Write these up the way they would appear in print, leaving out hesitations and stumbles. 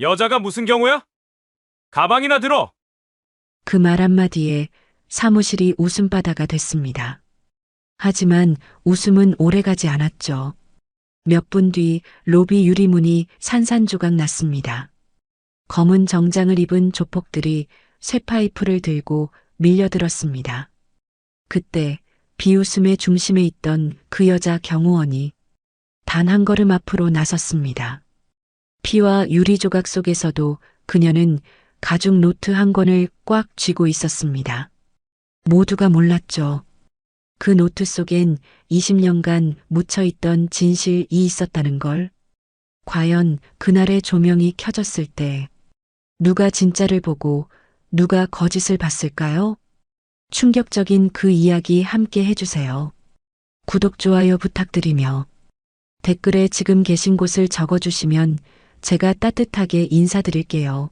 여자가 무슨 경우야? 가방이나 들어! 그 말 한마디에 사무실이 웃음바다가 됐습니다. 하지만 웃음은 오래가지 않았죠. 몇 분 뒤 로비 유리문이 산산조각 났습니다. 검은 정장을 입은 조폭들이 쇠파이프를 들고 밀려들었습니다. 그때 비웃음의 중심에 있던 그 여자 경호원이 단 한 걸음 앞으로 나섰습니다. 피와 유리 조각 속에서도 그녀는 가죽 노트 한 권을 꽉 쥐고 있었습니다. 모두가 몰랐죠. 그 노트 속엔 20년간 묻혀있던 진실이 있었다는 걸. 과연 그날의 조명이 켜졌을 때 누가 진짜를 보고 누가 거짓을 봤을까요? 충격적인 그 이야기 함께 해주세요. 구독, 좋아요 부탁드리며 댓글에 지금 계신 곳을 적어주시면 제가 따뜻하게 인사드릴게요.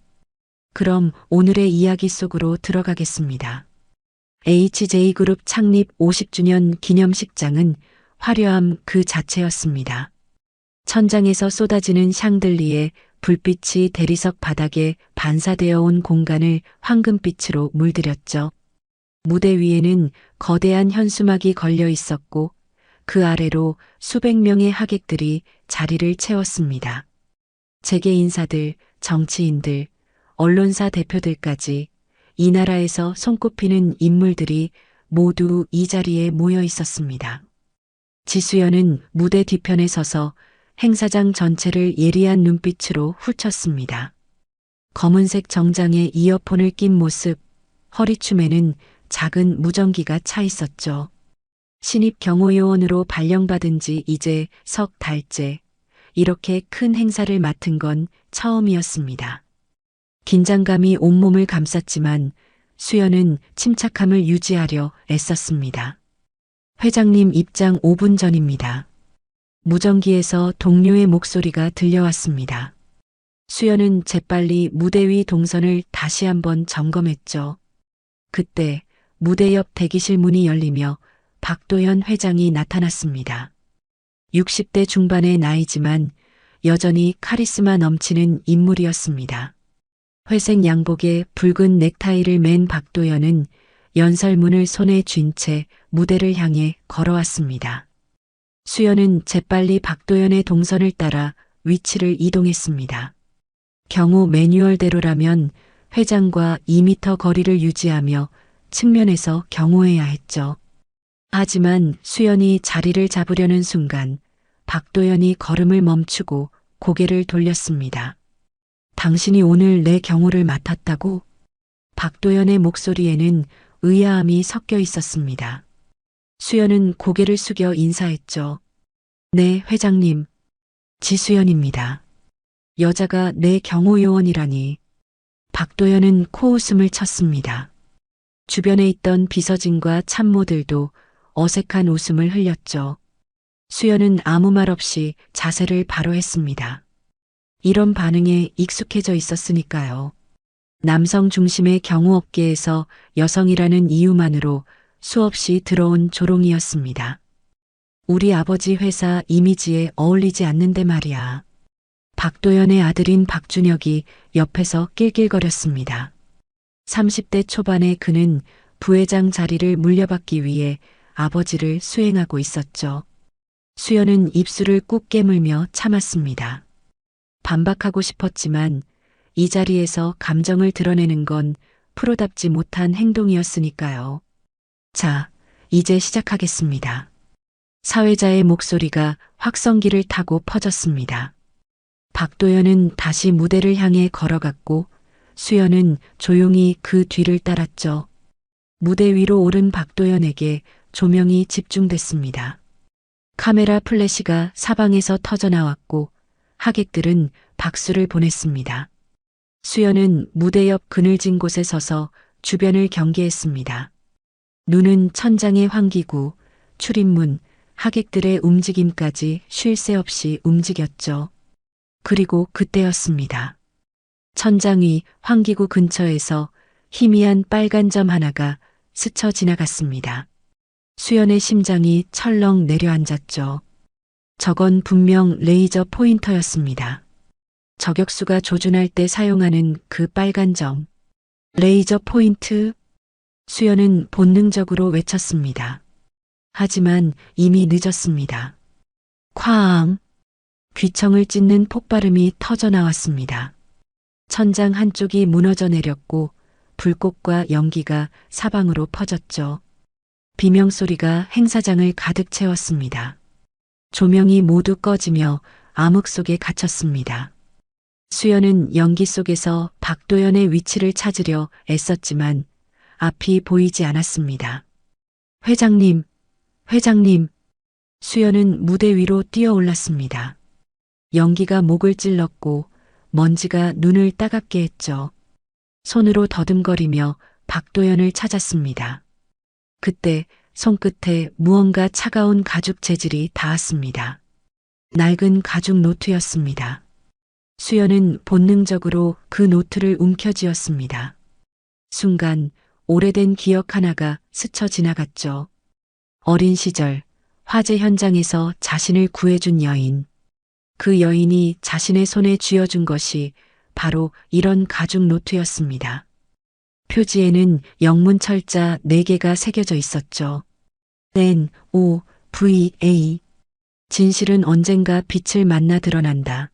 그럼 오늘의 이야기 속으로 들어가겠습니다. HJ그룹 창립 50주년 기념식장은 화려함 그 자체였습니다. 천장에서 쏟아지는 샹들리에 불빛이 대리석 바닥에 반사되어 온 공간을 황금빛으로 물들였죠. 무대 위에는 거대한 현수막이 걸려 있었고 그 아래로 수백 명의 하객들이 자리를 채웠습니다. 재계 인사들, 정치인들, 언론사 대표들까지 이 나라에서 손꼽히는 인물들이 모두 이 자리에 모여 있었습니다. 지수연은 무대 뒤편에 서서 행사장 전체를 예리한 눈빛으로 훑었습니다. 검은색 정장에 이어폰을 낀 모습, 허리춤에는 작은 무전기가 차 있었죠. 신입 경호요원으로 발령받은 지 이제 석 달째, 이렇게 큰 행사를 맡은 건 처음이었습니다. 긴장감이 온몸을 감쌌지만 수연은 침착함을 유지하려 애썼습니다. 회장님 입장 5분 전입니다. 무전기에서 동료의 목소리가 들려왔습니다. 수연은 재빨리 무대 위 동선을 다시 한번 점검했죠. 그때 무대 옆 대기실 문이 열리며 박도현 회장이 나타났습니다. 60대 중반의 나이지만 여전히 카리스마 넘치는 인물이었습니다. 회색 양복에 붉은 넥타이를 맨 박도연은 연설문을 손에 쥔 채 무대를 향해 걸어왔습니다. 수연은 재빨리 박도연의 동선을 따라 위치를 이동했습니다. 경호 매뉴얼대로라면 회장과 2m 거리를 유지하며 측면에서 경호해야 했죠. 하지만 수연이 자리를 잡으려는 순간 박도연이 걸음을 멈추고 고개를 돌렸습니다. 당신이 오늘 내 경호를 맡았다고? 박도연의 목소리에는 의아함이 섞여 있었습니다. 수연은 고개를 숙여 인사했죠. 네, 회장님. 지수연입니다. 여자가 내 경호요원이라니. 박도연은 코웃음을 쳤습니다. 주변에 있던 비서진과 참모들도 어색한 웃음을 흘렸죠. 수연은 아무 말 없이 자세를 바로 했습니다. 이런 반응에 익숙해져 있었으니까요. 남성 중심의 경호업계에서 여성이라는 이유만으로 수없이 들어온 조롱이었습니다. 우리 아버지 회사 이미지에 어울리지 않는데 말이야. 박도연의 아들인 박준혁이 옆에서 낄낄거렸습니다. 30대 초반의 그는 부회장 자리를 물려받기 위해 아버지를 수행하고 있었죠. 수연은 입술을 꾹 깨물며 참았습니다. 반박하고 싶었지만 이 자리에서 감정을 드러내는 건 프로답지 못한 행동이었으니까요. 자, 이제 시작하겠습니다. 사회자의 목소리가 확성기를 타고 퍼졌습니다. 박도연은 다시 무대를 향해 걸어갔고 수연은 조용히 그 뒤를 따랐죠. 무대 위로 오른 박도연에게 조명이 집중됐습니다. 카메라 플래시가 사방에서 터져나왔고 하객들은 박수를 보냈습니다. 수연은 무대 옆 그늘진 곳에 서서 주변을 경계했습니다. 눈은 천장의 환기구, 출입문, 하객들의 움직임까지 쉴 새 없이 움직였죠. 그리고 그때였습니다. 천장 위 환기구 근처에서 희미한 빨간 점 하나가 스쳐 지나갔습니다. 수연의 심장이 철렁 내려앉았죠. 저건 분명 레이저 포인터였습니다. 저격수가 조준할 때 사용하는 그 빨간 점. 레이저 포인트. 수연은 본능적으로 외쳤습니다. 하지만 이미 늦었습니다. 쾅! 귀청을 찢는 폭발음이 터져 나왔습니다. 천장 한쪽이 무너져 내렸고 불꽃과 연기가 사방으로 퍼졌죠. 비명소리가 행사장을 가득 채웠습니다. 조명이 모두 꺼지며 암흑 속에 갇혔습니다. 수연은 연기 속에서 박도연의 위치를 찾으려 애썼지만 앞이 보이지 않았습니다. 회장님, 회장님. 수연은 무대 위로 뛰어올랐습니다. 연기가 목을 찔렀고 먼지가 눈을 따갑게 했죠. 손으로 더듬거리며 박도연을 찾았습니다. 그때 손끝에 무언가 차가운 가죽 재질이 닿았습니다. 낡은 가죽 노트였습니다. 수연은 본능적으로 그 노트를 움켜쥐었습니다. 순간 오래된 기억 하나가 스쳐 지나갔죠. 어린 시절 화재 현장에서 자신을 구해준 여인. 그 여인이 자신의 손에 쥐어준 것이 바로 이런 가죽 노트였습니다. 표지에는 영문 철자 4개가 새겨져 있었죠. N-O-V-A. 진실은 언젠가 빛을 만나 드러난다.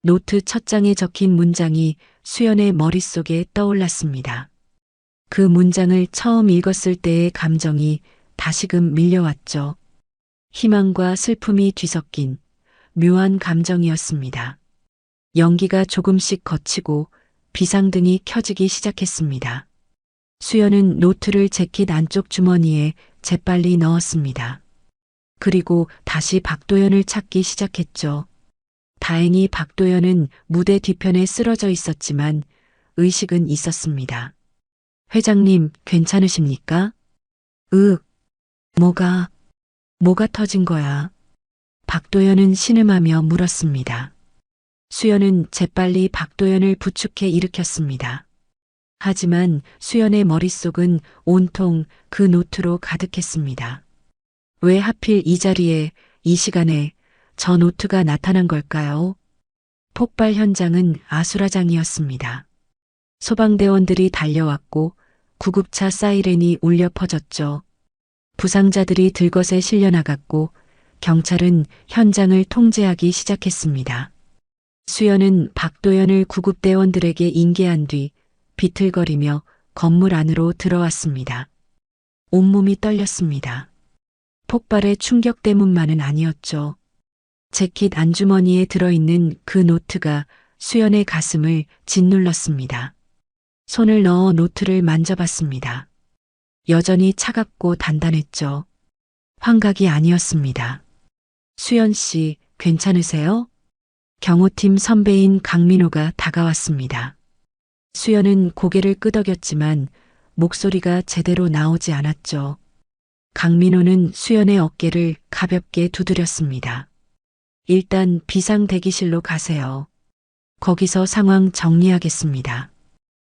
노트 첫 장에 적힌 문장이 수연의 머릿속에 떠올랐습니다. 그 문장을 처음 읽었을 때의 감정이 다시금 밀려왔죠. 희망과 슬픔이 뒤섞인 묘한 감정이었습니다. 연기가 조금씩 걷히고 비상등이 켜지기 시작했습니다. 수연은 노트를 재킷 안쪽 주머니에 재빨리 넣었습니다. 그리고 다시 박도연을 찾기 시작했죠. 다행히 박도연은 무대 뒤편에 쓰러져 있었지만 의식은 있었습니다. 회장님, 괜찮으십니까? 뭐가 터진 거야? 박도연은 신음하며 물었습니다. 수연은 재빨리 박도연을 부축해 일으켰습니다. 하지만 수연의 머릿속은 온통 그 노트로 가득했습니다. 왜 하필 이 자리에, 이 시간에 저 노트가 나타난 걸까요? 폭발 현장은 아수라장이었습니다. 소방대원들이 달려왔고 구급차 사이렌이 울려 퍼졌죠. 부상자들이 들것에 실려나갔고 경찰은 현장을 통제하기 시작했습니다. 수연은 박도연을 구급대원들에게 인계한 뒤 비틀거리며 건물 안으로 들어왔습니다. 온몸이 떨렸습니다. 폭발의 충격 때문만은 아니었죠. 재킷 안주머니에 들어있는 그 노트가 수연의 가슴을 짓눌렀습니다. 손을 넣어 노트를 만져봤습니다. 여전히 차갑고 단단했죠. 환각이 아니었습니다. 수연 씨, 괜찮으세요? 경호팀 선배인 강민호가 다가왔습니다. 수연은 고개를 끄덕였지만 목소리가 제대로 나오지 않았죠. 강민호는 수연의 어깨를 가볍게 두드렸습니다. 일단 비상 대기실로 가세요. 거기서 상황 정리하겠습니다.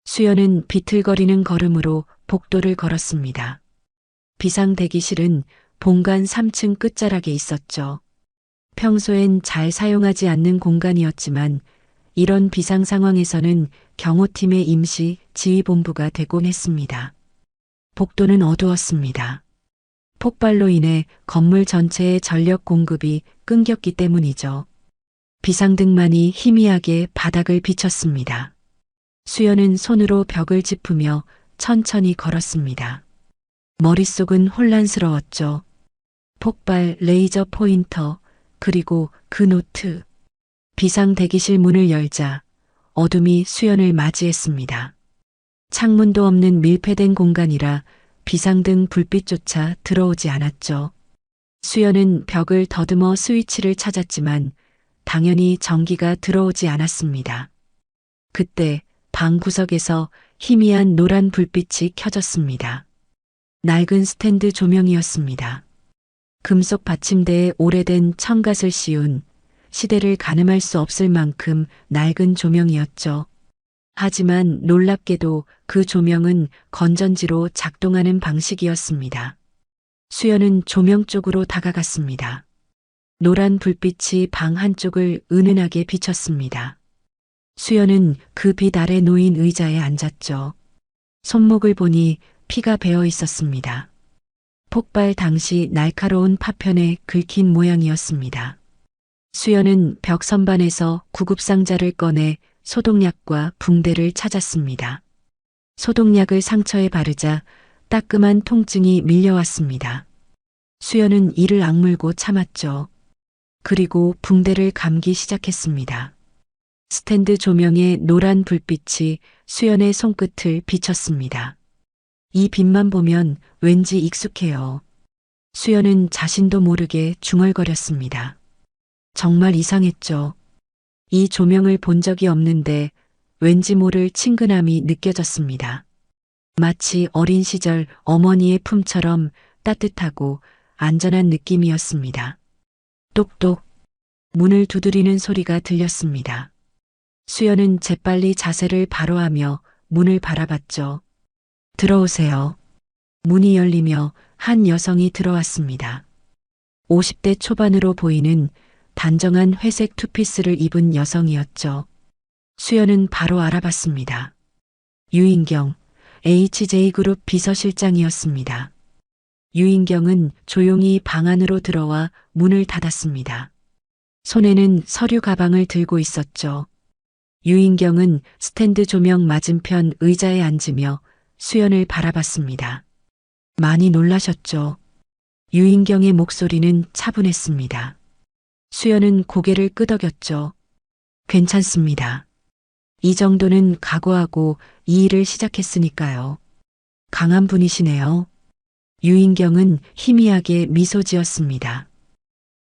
수연은 비틀거리는 걸음으로 복도를 걸었습니다. 비상 대기실은 본관 3층 끝자락에 있었죠. 평소엔 잘 사용하지 않는 공간이었지만 이런 비상 상황에서는 경호팀의 임시 지휘본부가 되곤 했습니다. 복도는 어두웠습니다. 폭발로 인해 건물 전체의 전력 공급이 끊겼기 때문이죠. 비상등만이 희미하게 바닥을 비쳤습니다. 수연은 손으로 벽을 짚으며 천천히 걸었습니다. 머릿속은 혼란스러웠죠. 폭발, 레이저 포인터, 그리고 그 노트. 비상 대기실 문을 열자 어둠이 수연을 맞이했습니다. 창문도 없는 밀폐된 공간이라 비상등 불빛조차 들어오지 않았죠. 수연은 벽을 더듬어 스위치를 찾았지만 당연히 전기가 들어오지 않았습니다. 그때 방 구석에서 희미한 노란 불빛이 켜졌습니다. 낡은 스탠드 조명이었습니다. 금속 받침대에 오래된 청갓을 씌운 시대를 가늠할 수 없을 만큼 낡은 조명이었죠. 하지만 놀랍게도 그 조명은 건전지로 작동하는 방식이었습니다. 수연은 조명 쪽으로 다가갔습니다. 노란 불빛이 방 한쪽을 은은하게 비췄습니다. 수연은 그 빛 아래 놓인 의자에 앉았죠. 손목을 보니 피가 배어 있었습니다. 폭발 당시 날카로운 파편에 긁힌 모양이었습니다. 수연은 벽 선반에서 구급상자를 꺼내 소독약과 붕대를 찾았습니다. 소독약을 상처에 바르자 따끔한 통증이 밀려왔습니다. 수연은 이를 악물고 참았죠. 그리고 붕대를 감기 시작했습니다. 스탠드 조명의 노란 불빛이 수연의 손끝을 비쳤습니다. 이 빛만 보면 왠지 익숙해요. 수연은 자신도 모르게 중얼거렸습니다. 정말 이상했죠. 이 조명을 본 적이 없는데 왠지 모를 친근함이 느껴졌습니다. 마치 어린 시절 어머니의 품처럼 따뜻하고 안전한 느낌이었습니다. 똑똑 문을 두드리는 소리가 들렸습니다. 수연은 재빨리 자세를 바로하며 문을 바라봤죠. 들어오세요. 문이 열리며 한 여성이 들어왔습니다. 50대 초반으로 보이는 단정한 회색 투피스를 입은 여성이었죠. 수연은 바로 알아봤습니다. 유인경, HJ그룹 비서실장이었습니다. 유인경은 조용히 방 안으로 들어와 문을 닫았습니다. 손에는 서류 가방을 들고 있었죠. 유인경은 스탠드 조명 맞은편 의자에 앉으며 수연을 바라봤습니다. 많이 놀라셨죠? 유인경의 목소리는 차분했습니다. 수연은 고개를 끄덕였죠. 괜찮습니다. 이 정도는 각오하고 이 일을 시작했으니까요. 강한 분이시네요. 유인경은 희미하게 미소 지었습니다.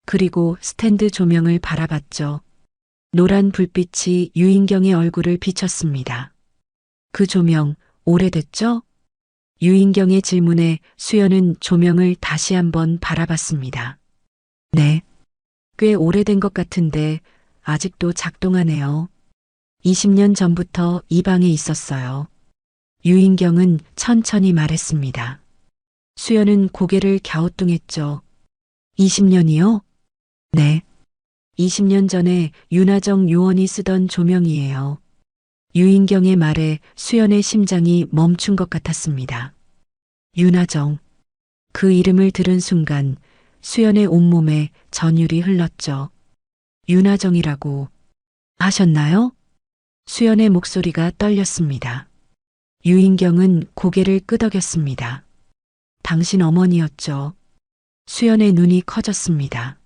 그리고 스탠드 조명을 바라봤죠. 노란 불빛이 유인경의 얼굴을 비쳤습니다. 그 조명 오래됐죠? 유인경의 질문에 수연은 조명을 다시 한번 바라봤습니다. 네. 꽤 오래된 것 같은데 아직도 작동하네요. 20년 전부터 이 방에 있었어요. 유인경은 천천히 말했습니다. 수연은 고개를 갸우뚱했죠. 20년이요? 네. 20년 전에 윤하정 요원이 쓰던 조명이에요. 유인경의 말에 수연의 심장이 멈춘 것 같았습니다. 윤하정. 그 이름을 들은 순간 수연의 온몸에 전율이 흘렀죠. 윤하정이라고 하셨나요? 수연의 목소리가 떨렸습니다. 유인경은 고개를 끄덕였습니다. 당신 어머니였죠. 수연의 눈이 커졌습니다.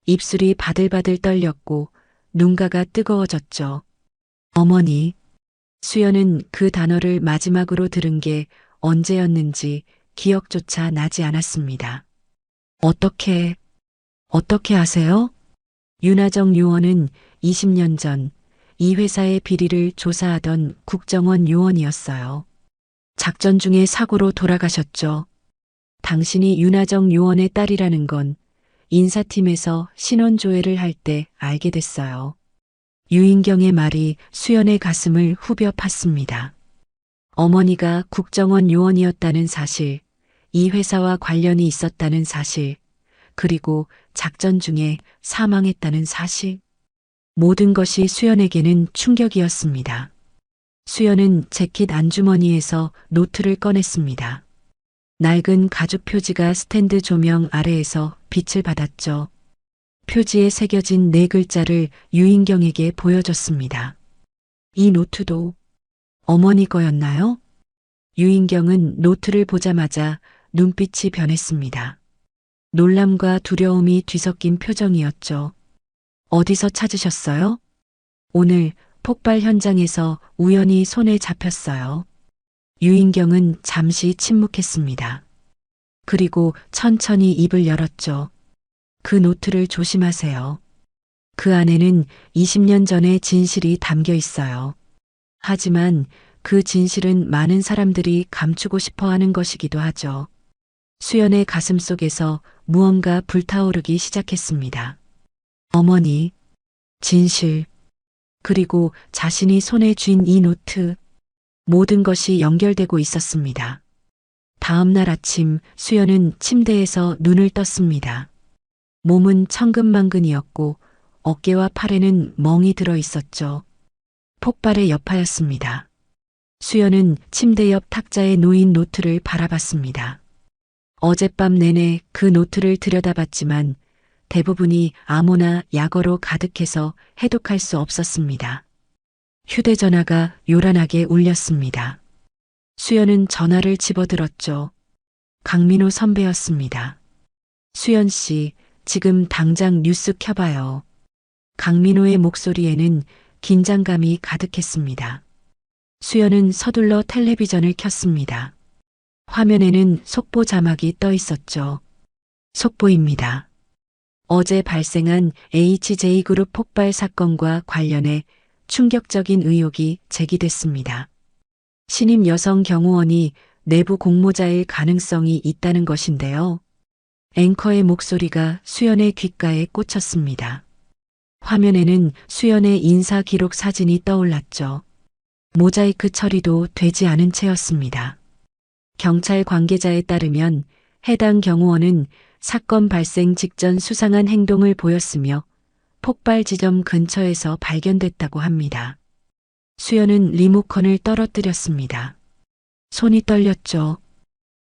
입술이 바들바들 떨렸고 눈가가 뜨거워졌죠. 어머니. 수연은 그 단어를 마지막으로 들은 게 언제였는지 기억조차 나지 않았습니다. 어떻게 아세요? 윤하정 요원은 20년 전 이 회사의 비리를 조사하던 국정원 요원이었어요. 작전 중에 사고로 돌아가셨죠. 당신이 윤하정 요원의 딸이라는 건 인사팀에서 신원조회를 할 때 알게 됐어요. 유인경의 말이 수연의 가슴을 후벼 팠습니다. 어머니가 국정원 요원이었다는 사실, 이 회사와 관련이 있었다는 사실, 그리고 작전 중에 사망했다는 사실. 모든 것이 수연에게는 충격이었습니다. 수연은 재킷 안주머니에서 노트를 꺼냈습니다. 낡은 가죽 표지가 스탠드 조명 아래에서 빛을 받았죠. 표지에 새겨진 네 글자를 유인경에게 보여줬습니다. 이 노트도 어머니 거였나요? 유인경은 노트를 보자마자 눈빛이 변했습니다. 놀람과 두려움이 뒤섞인 표정이었죠. 어디서 찾으셨어요? 오늘 폭발 현장에서 우연히 손에 잡혔어요. 유인경은 잠시 침묵했습니다. 그리고 천천히 입을 열었죠. 그 노트를 조심하세요. 그 안에는 20년 전의 진실이 담겨 있어요. 하지만 그 진실은 많은 사람들이 감추고 싶어 하는 것이기도 하죠. 수연의 가슴 속에서 무언가 불타오르기 시작했습니다. 어머니, 진실, 그리고 자신이 손에 쥔 이 노트, 모든 것이 연결되고 있었습니다. 다음 날 아침 수연은 침대에서 눈을 떴습니다. 몸은 천근만근이었고 어깨와 팔에는 멍이 들어 있었죠. 폭발의 여파였습니다. 수연은 침대 옆 탁자에 놓인 노트를 바라봤습니다. 어젯밤 내내 그 노트를 들여다봤지만 대부분이 암호나 약어로 가득해서 해독할 수 없었습니다. 휴대전화가 요란하게 울렸습니다. 수연은 전화를 집어들었죠. 강민호 선배였습니다. 수연 씨, 지금 당장 뉴스 켜봐요. 강민호의 목소리에는 긴장감이 가득했습니다. 수연은 서둘러 텔레비전을 켰습니다. 화면에는 속보 자막이 떠 있었죠. 속보입니다. 어제 발생한 HJ그룹 폭발 사건과 관련해 충격적인 의혹이 제기됐습니다. 신임 여성 경호원이 내부 공모자일 가능성이 있다는 것인데요. 앵커의 목소리가 수연의 귓가에 꽂혔습니다. 화면에는 수연의 인사 기록 사진이 떠올랐죠. 모자이크 처리도 되지 않은 채였습니다. 경찰 관계자에 따르면 해당 경호원은 사건 발생 직전 수상한 행동을 보였으며 폭발 지점 근처에서 발견됐다고 합니다. 수연은 리모컨을 떨어뜨렸습니다. 손이 떨렸죠.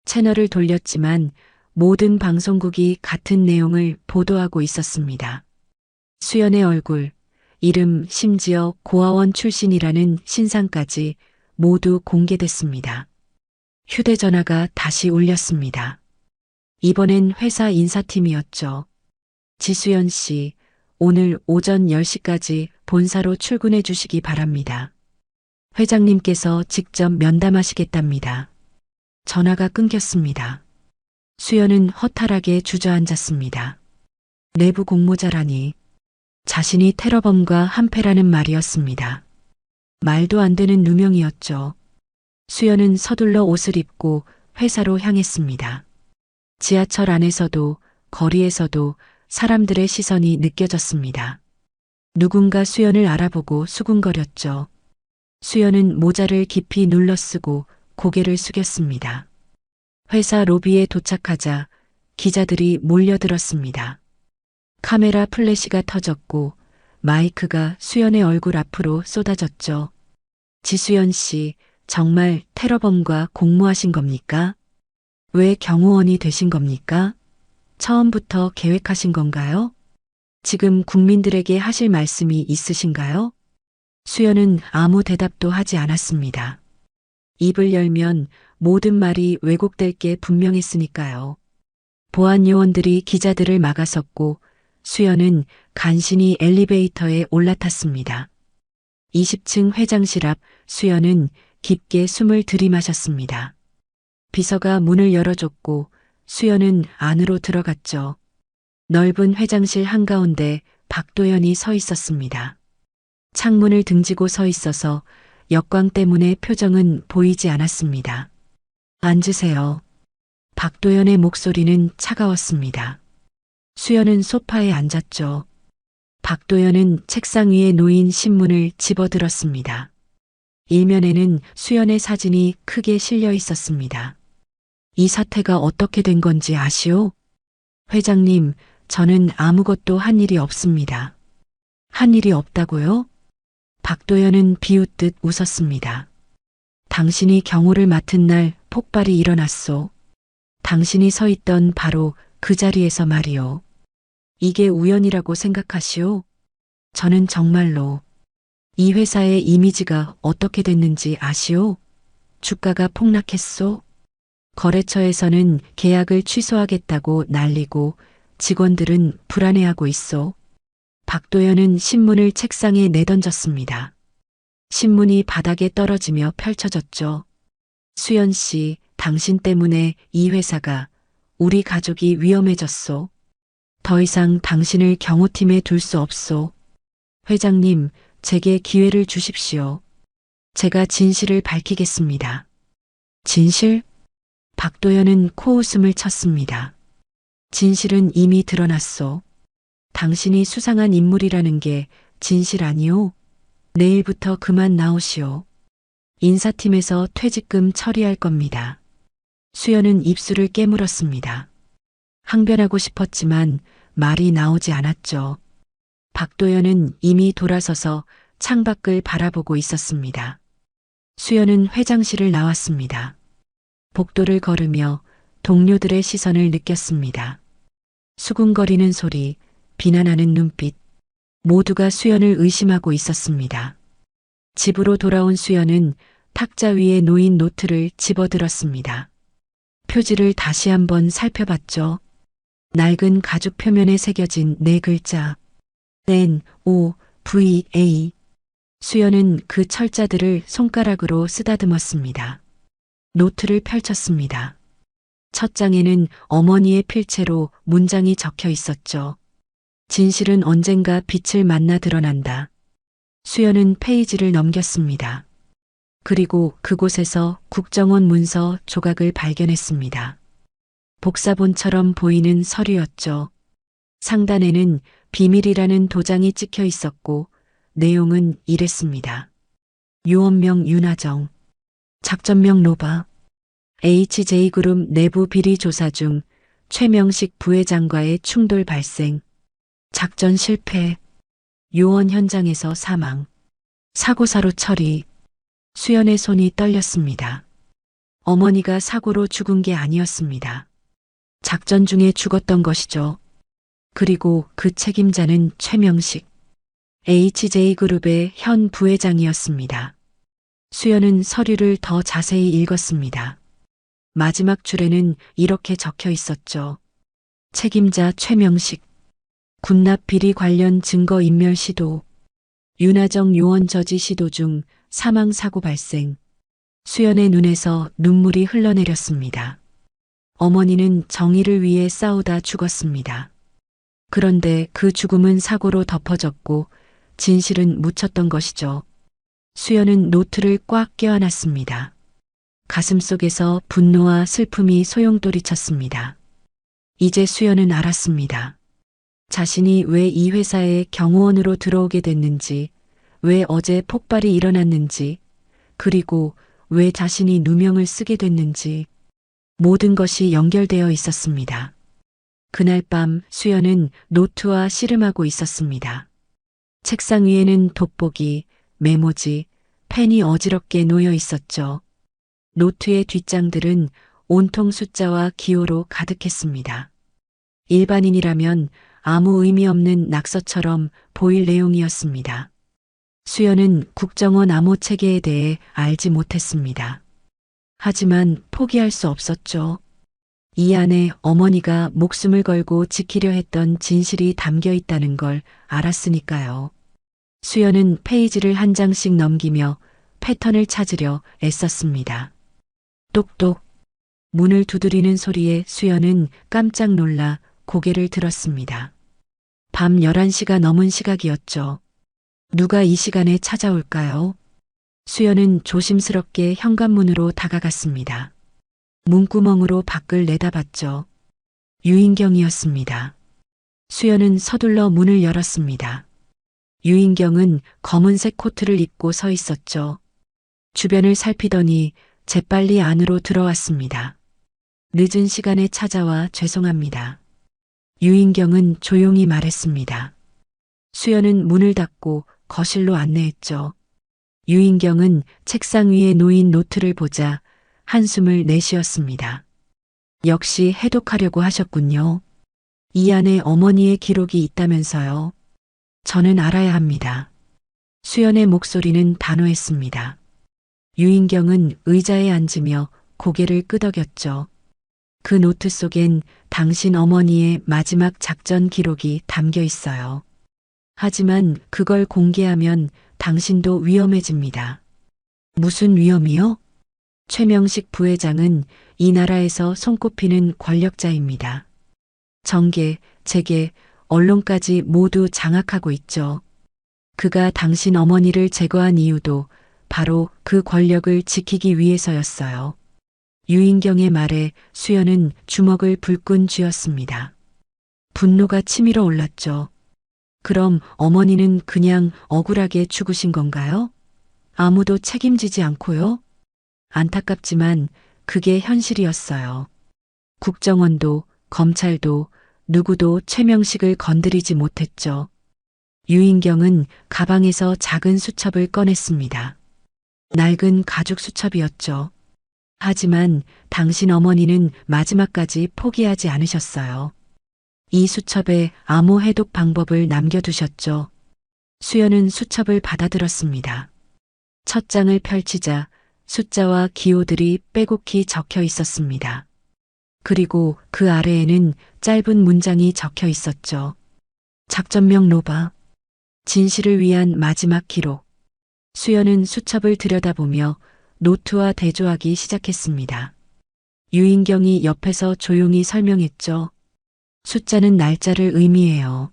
채널을 돌렸지만 모든 방송국이 같은 내용을 보도하고 있었습니다. 수연의 얼굴, 이름, 심지어 고아원 출신이라는 신상까지 모두 공개됐습니다. 휴대전화가 다시 울렸습니다. 이번엔 회사 인사팀이었죠. 지수연 씨, 오늘 오전 10시까지 본사로 출근해 주시기 바랍니다. 회장님께서 직접 면담하시겠답니다. 전화가 끊겼습니다. 수연은 허탈하게 주저앉았습니다. 내부 공모자라니 자신이 테러범과 한패라는 말이었습니다. 말도 안 되는 누명이었죠. 수연은 서둘러 옷을 입고 회사로 향했습니다. 지하철 안에서도 거리에서도 사람들의 시선이 느껴졌습니다. 누군가 수연을 알아보고 수군거렸죠. 수연은 모자를 깊이 눌러쓰고 고개를 숙였습니다. 회사 로비에 도착하자 기자들이 몰려들었습니다. 카메라 플래시가 터졌고 마이크가 수연의 얼굴 앞으로 쏟아졌죠. 지수연 씨, 정말 테러범과 공모하신 겁니까? 왜 경호원이 되신 겁니까? 처음부터 계획하신 건가요? 지금 국민들에게 하실 말씀이 있으신가요? 수연은 아무 대답도 하지 않았습니다. 입을 열면 모든 말이 왜곡될 게 분명했으니까요. 보안 요원들이 기자들을 막아섰고 수연은 간신히 엘리베이터에 올라탔습니다. 20층 회장실 앞 수연은 깊게 숨을 들이마셨습니다. 비서가 문을 열어줬고 수연은 안으로 들어갔죠. 넓은 회장실 한가운데 박도연이 서 있었습니다. 창문을 등지고 서 있어서 역광 때문에 표정은 보이지 않았습니다. 앉으세요. 박도연의 목소리는 차가웠습니다. 수연은 소파에 앉았죠. 박도연은 책상 위에 놓인 신문을 집어들었습니다. 일면에는 수연의 사진이 크게 실려 있었습니다. 이 사태가 어떻게 된 건지 아시오? 회장님, 저는 아무것도 한 일이 없습니다. 한 일이 없다고요? 박도연은 비웃듯 웃었습니다. 당신이 경호를 맡은 날 폭발이 일어났소. 당신이 서 있던 바로 그 자리에서 말이오. 이게 우연이라고 생각하시오? 저는 정말로 이 회사의 이미지가 어떻게 됐는지 아시오? 주가가 폭락했소? 거래처에서는 계약을 취소하겠다고 난리고 직원들은 불안해하고 있소. 박도연은 신문을 책상에 내던졌습니다. 신문이 바닥에 떨어지며 펼쳐졌죠. 수연 씨, 당신 때문에 이 회사가, 우리 가족이 위험해졌소. 더 이상 당신을 경호팀에 둘 수 없소. 회장님, 제게 기회를 주십시오. 제가 진실을 밝히겠습니다. 진실? 박도연은 코웃음을 쳤습니다. 진실은 이미 드러났소. 당신이 수상한 인물이라는 게 진실 아니오? 내일부터 그만 나오시오. 인사팀에서 퇴직금 처리할 겁니다. 수연은 입술을 깨물었습니다. 항변하고 싶었지만 말이 나오지 않았죠. 박도연은 이미 돌아서서 창밖을 바라보고 있었습니다. 수연은 회장실을 나왔습니다. 복도를 걸으며 동료들의 시선을 느꼈습니다. 수군거리는 소리, 비난하는 눈빛, 모두가 수연을 의심하고 있었습니다. 집으로 돌아온 수연은 탁자 위에 놓인 노트를 집어들었습니다. 표지를 다시 한번 살펴봤죠. 낡은 가죽 표면에 새겨진 네 글자 NOVA. 수연은 그 철자들을 손가락으로 쓰다듬었습니다. 노트를 펼쳤습니다. 첫 장에는 어머니의 필체로 문장이 적혀 있었죠. 진실은 언젠가 빛을 만나 드러난다. 수연은 페이지를 넘겼습니다. 그리고 그곳에서 국정원 문서 조각을 발견했습니다. 복사본처럼 보이는 서류였죠. 상단에는 비밀이라는 도장이 찍혀 있었고 내용은 이랬습니다. 요원명 윤하정, 작전명 로바, HJ그룹 내부 비리 조사 중 최명식 부회장과의 충돌 발생, 작전 실패, 요원 현장에서 사망, 사고사로 처리. 수연의 손이 떨렸습니다. 어머니가 사고로 죽은 게 아니었습니다. 작전 중에 죽었던 것이죠. 그리고 그 책임자는 최명식, HJ그룹의 현 부회장이었습니다. 수연은 서류를 더 자세히 읽었습니다. 마지막 줄에는 이렇게 적혀 있었죠. 책임자 최명식, 군납 비리 관련 증거 인멸 시도, 윤하정 요원 저지 시도 중 사망 사고 발생. 수연의 눈에서 눈물이 흘러내렸습니다. 어머니는 정의를 위해 싸우다 죽었습니다. 그런데 그 죽음은 사고로 덮어졌고 진실은 묻혔던 것이죠. 수연은 노트를 꽉 껴안았습니다. 가슴속에서 분노와 슬픔이 소용돌이쳤습니다. 이제 수연은 알았습니다. 자신이 왜 이 회사에 경호원으로 들어오게 됐는지, 왜 어제 폭발이 일어났는지, 그리고 왜 자신이 누명을 쓰게 됐는지 모든 것이 연결되어 있었습니다. 그날 밤 수연은 노트와 씨름하고 있었습니다. 책상 위에는 돋보기, 메모지, 펜이 어지럽게 놓여 있었죠. 노트의 뒷장들은 온통 숫자와 기호로 가득했습니다. 일반인이라면 아무 의미 없는 낙서처럼 보일 내용이었습니다. 수연은 국정원 암호 체계에 대해 알지 못했습니다. 하지만 포기할 수 없었죠. 이 안에 어머니가 목숨을 걸고 지키려 했던 진실이 담겨 있다는 걸 알았으니까요. 수연은 페이지를 한 장씩 넘기며 패턴을 찾으려 애썼습니다. 똑똑. 문을 두드리는 소리에 수연은 깜짝 놀라 고개를 들었습니다. 밤 11시가 넘은 시각이었죠. 누가 이 시간에 찾아올까요? 수연은 조심스럽게 현관문으로 다가갔습니다. 문구멍으로 밖을 내다봤죠. 유인경이었습니다. 수연은 서둘러 문을 열었습니다. 유인경은 검은색 코트를 입고 서 있었죠. 주변을 살피더니 재빨리 안으로 들어왔습니다. 늦은 시간에 찾아와 죄송합니다. 유인경은 조용히 말했습니다. 수연은 문을 닫고 거실로 안내했죠. 유인경은 책상 위에 놓인 노트를 보자 한숨을 내쉬었습니다. 역시 해독하려고 하셨군요. 이 안에 어머니의 기록이 있다면서요. 저는 알아야 합니다. 수연의 목소리는 단호했습니다. 유인경은 의자에 앉으며 고개를 끄덕였죠. 그 노트 속엔 당신 어머니의 마지막 작전 기록이 담겨 있어요. 하지만 그걸 공개하면 당신도 위험해집니다. 무슨 위험이요? 최명식 부회장은 이 나라에서 손꼽히는 권력자입니다. 정계, 재계, 언론까지 모두 장악하고 있죠. 그가 당신 어머니를 제거한 이유도 바로 그 권력을 지키기 위해서였어요. 유인경의 말에 수연은 주먹을 불끈 쥐었습니다. 분노가 치밀어 올랐죠. 그럼 어머니는 그냥 억울하게 죽으신 건가요? 아무도 책임지지 않고요? 안타깝지만 그게 현실이었어요. 국정원도 검찰도 누구도 최명식을 건드리지 못했죠. 유인경은 가방에서 작은 수첩을 꺼냈습니다. 낡은 가죽 수첩이었죠. 하지만 당신 어머니는 마지막까지 포기하지 않으셨어요. 이 수첩에 암호 해독 방법을 남겨두셨죠. 수연은 수첩을 받아들었습니다. 첫 장을 펼치자 숫자와 기호들이 빼곡히 적혀 있었습니다. 그리고 그 아래에는 짧은 문장이 적혀 있었죠. 작전명 로바. 진실을 위한 마지막 기록. 수연은 수첩을 들여다보며 노트와 대조하기 시작했습니다. 유인경이 옆에서 조용히 설명했죠. 숫자는 날짜를 의미해요.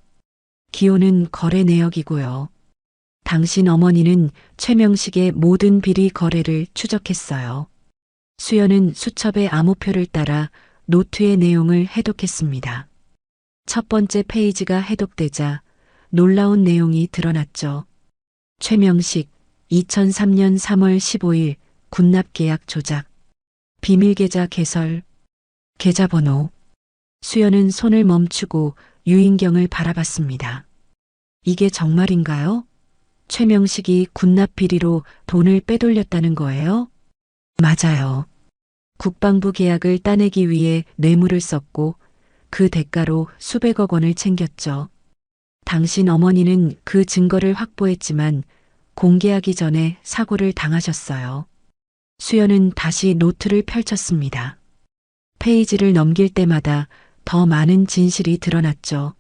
기호는 거래 내역이고요. 당신 어머니는 최명식의 모든 비리 거래를 추적했어요. 수연은 수첩의 암호표를 따라 노트의 내용을 해독했습니다. 첫 번째 페이지가 해독되자 놀라운 내용이 드러났죠. 최명식 2003년 3월 15일 군납계약 조작. 비밀계좌 개설. 계좌번호. 수연은 손을 멈추고 유인경을 바라봤습니다. 이게 정말인가요? 최명식이 군납 비리로 돈을 빼돌렸다는 거예요? 맞아요. 국방부 계약을 따내기 위해 뇌물을 썼고 그 대가로 수백억 원을 챙겼죠. 당신 어머니는 그 증거를 확보했지만 공개하기 전에 사고를 당하셨어요. 수연은 다시 노트를 펼쳤습니다. 페이지를 넘길 때마다 더 많은 진실이 드러났죠.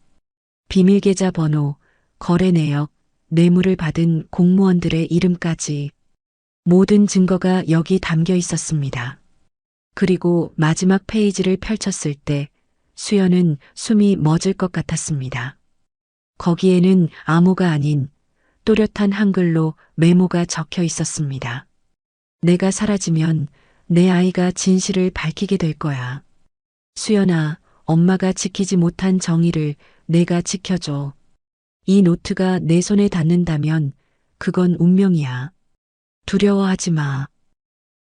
비밀계좌 번호, 거래 내역, 뇌물을 받은 공무원들의 이름까지 모든 증거가 여기 담겨 있었습니다. 그리고 마지막 페이지를 펼쳤을 때 수연은 숨이 멎을 것 같았습니다. 거기에는 암호가 아닌 또렷한 한글로 메모가 적혀 있었습니다. 내가 사라지면 내 아이가 진실을 밝히게 될 거야. 수연아, 엄마가 지키지 못한 정의를 내가 지켜줘. 이 노트가 내 손에 닿는다면 그건 운명이야. 두려워하지 마.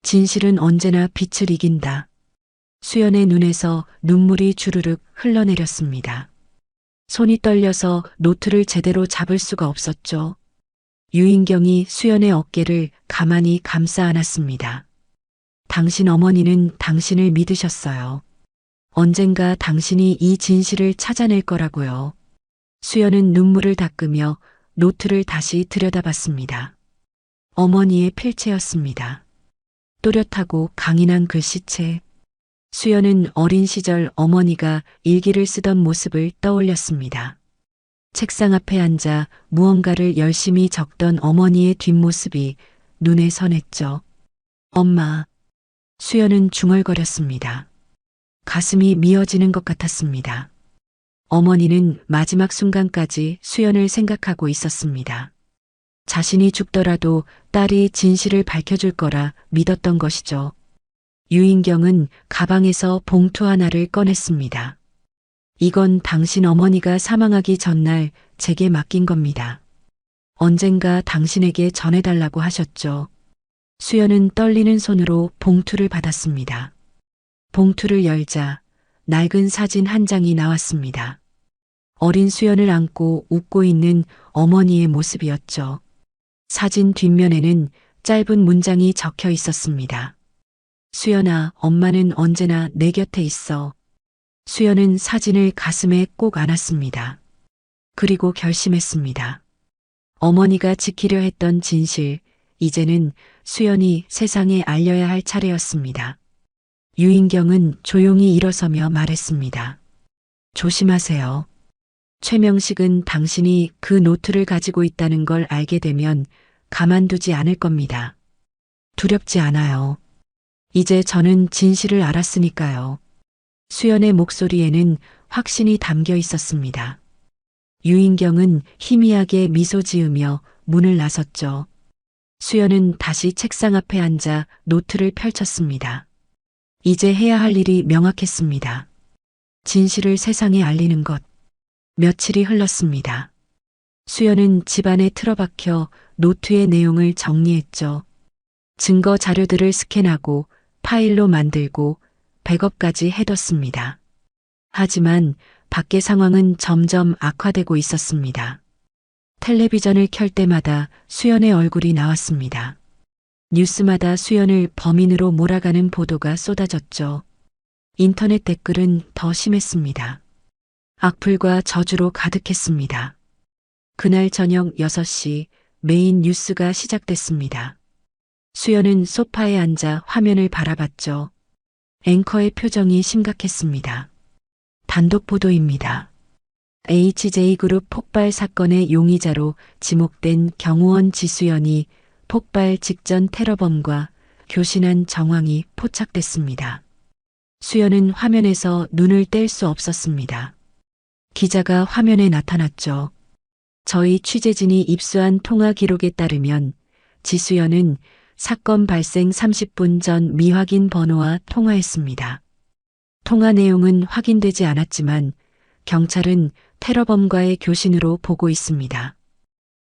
진실은 언제나 빛을 이긴다. 수연의 눈에서 눈물이 주르륵 흘러내렸습니다. 손이 떨려서 노트를 제대로 잡을 수가 없었죠. 유인경이 수연의 어깨를 가만히 감싸 안았습니다. 당신 어머니는 당신을 믿으셨어요. 언젠가 당신이 이 진실을 찾아낼 거라고요. 수연은 눈물을 닦으며 노트를 다시 들여다봤습니다. 어머니의 필체였습니다. 또렷하고 강인한 글씨체. 수연은 어린 시절 어머니가 일기를 쓰던 모습을 떠올렸습니다. 책상 앞에 앉아 무언가를 열심히 적던 어머니의 뒷모습이 눈에 선했죠. 엄마. 수연은 중얼거렸습니다. 가슴이 미어지는 것 같았습니다. 어머니는 마지막 순간까지 수연을 생각하고 있었습니다. 자신이 죽더라도 딸이 진실을 밝혀줄 거라 믿었던 것이죠. 유인경은 가방에서 봉투 하나를 꺼냈습니다. 이건 당신 어머니가 사망하기 전날 제게 맡긴 겁니다. 언젠가 당신에게 전해달라고 하셨죠. 수연은 떨리는 손으로 봉투를 받았습니다. 봉투를 열자 낡은 사진 한 장이 나왔습니다. 어린 수연을 안고 웃고 있는 어머니의 모습이었죠. 사진 뒷면에는 짧은 문장이 적혀 있었습니다. 수연아, 엄마는 언제나 내 곁에 있어. 수연은 사진을 가슴에 꼭 안았습니다. 그리고 결심했습니다. 어머니가 지키려 했던 진실, 이제는 수연이 세상에 알려야 할 차례였습니다. 유인경은 조용히 일어서며 말했습니다. 조심하세요. 최명식은 당신이 그 노트를 가지고 있다는 걸 알게 되면 가만두지 않을 겁니다. 두렵지 않아요. 이제 저는 진실을 알았으니까요. 수연의 목소리에는 확신이 담겨 있었습니다. 유인경은 희미하게 미소 지으며 문을 나섰죠. 수연은 다시 책상 앞에 앉아 노트를 펼쳤습니다. 이제 해야 할 일이 명확했습니다. 진실을 세상에 알리는 것. 며칠이 흘렀습니다. 수연은 집안에 틀어박혀 노트의 내용을 정리했죠. 증거 자료들을 스캔하고 파일로 만들고 백업까지 해뒀습니다. 하지만 밖의 상황은 점점 악화되고 있었습니다. 텔레비전을 켤 때마다 수연의 얼굴이 나왔습니다. 뉴스마다 수연을 범인으로 몰아가는 보도가 쏟아졌죠. 인터넷 댓글은 더 심했습니다. 악플과 저주로 가득했습니다. 그날 저녁 6시 메인 뉴스가 시작됐습니다. 수연은 소파에 앉아 화면을 바라봤죠. 앵커의 표정이 심각했습니다. 단독 보도입니다. HJ그룹 폭발 사건의 용의자로 지목된 경호원 지수연이 폭발 직전 테러범과 교신한 정황이 포착됐습니다. 수연은 화면에서 눈을 뗄 수 없었습니다. 기자가 화면에 나타났죠. 저희 취재진이 입수한 통화 기록에 따르면 지수연은 사건 발생 30분 전 미확인 번호와 통화했습니다. 통화 내용은 확인되지 않았지만 경찰은 테러범과의 교신으로 보고 있습니다.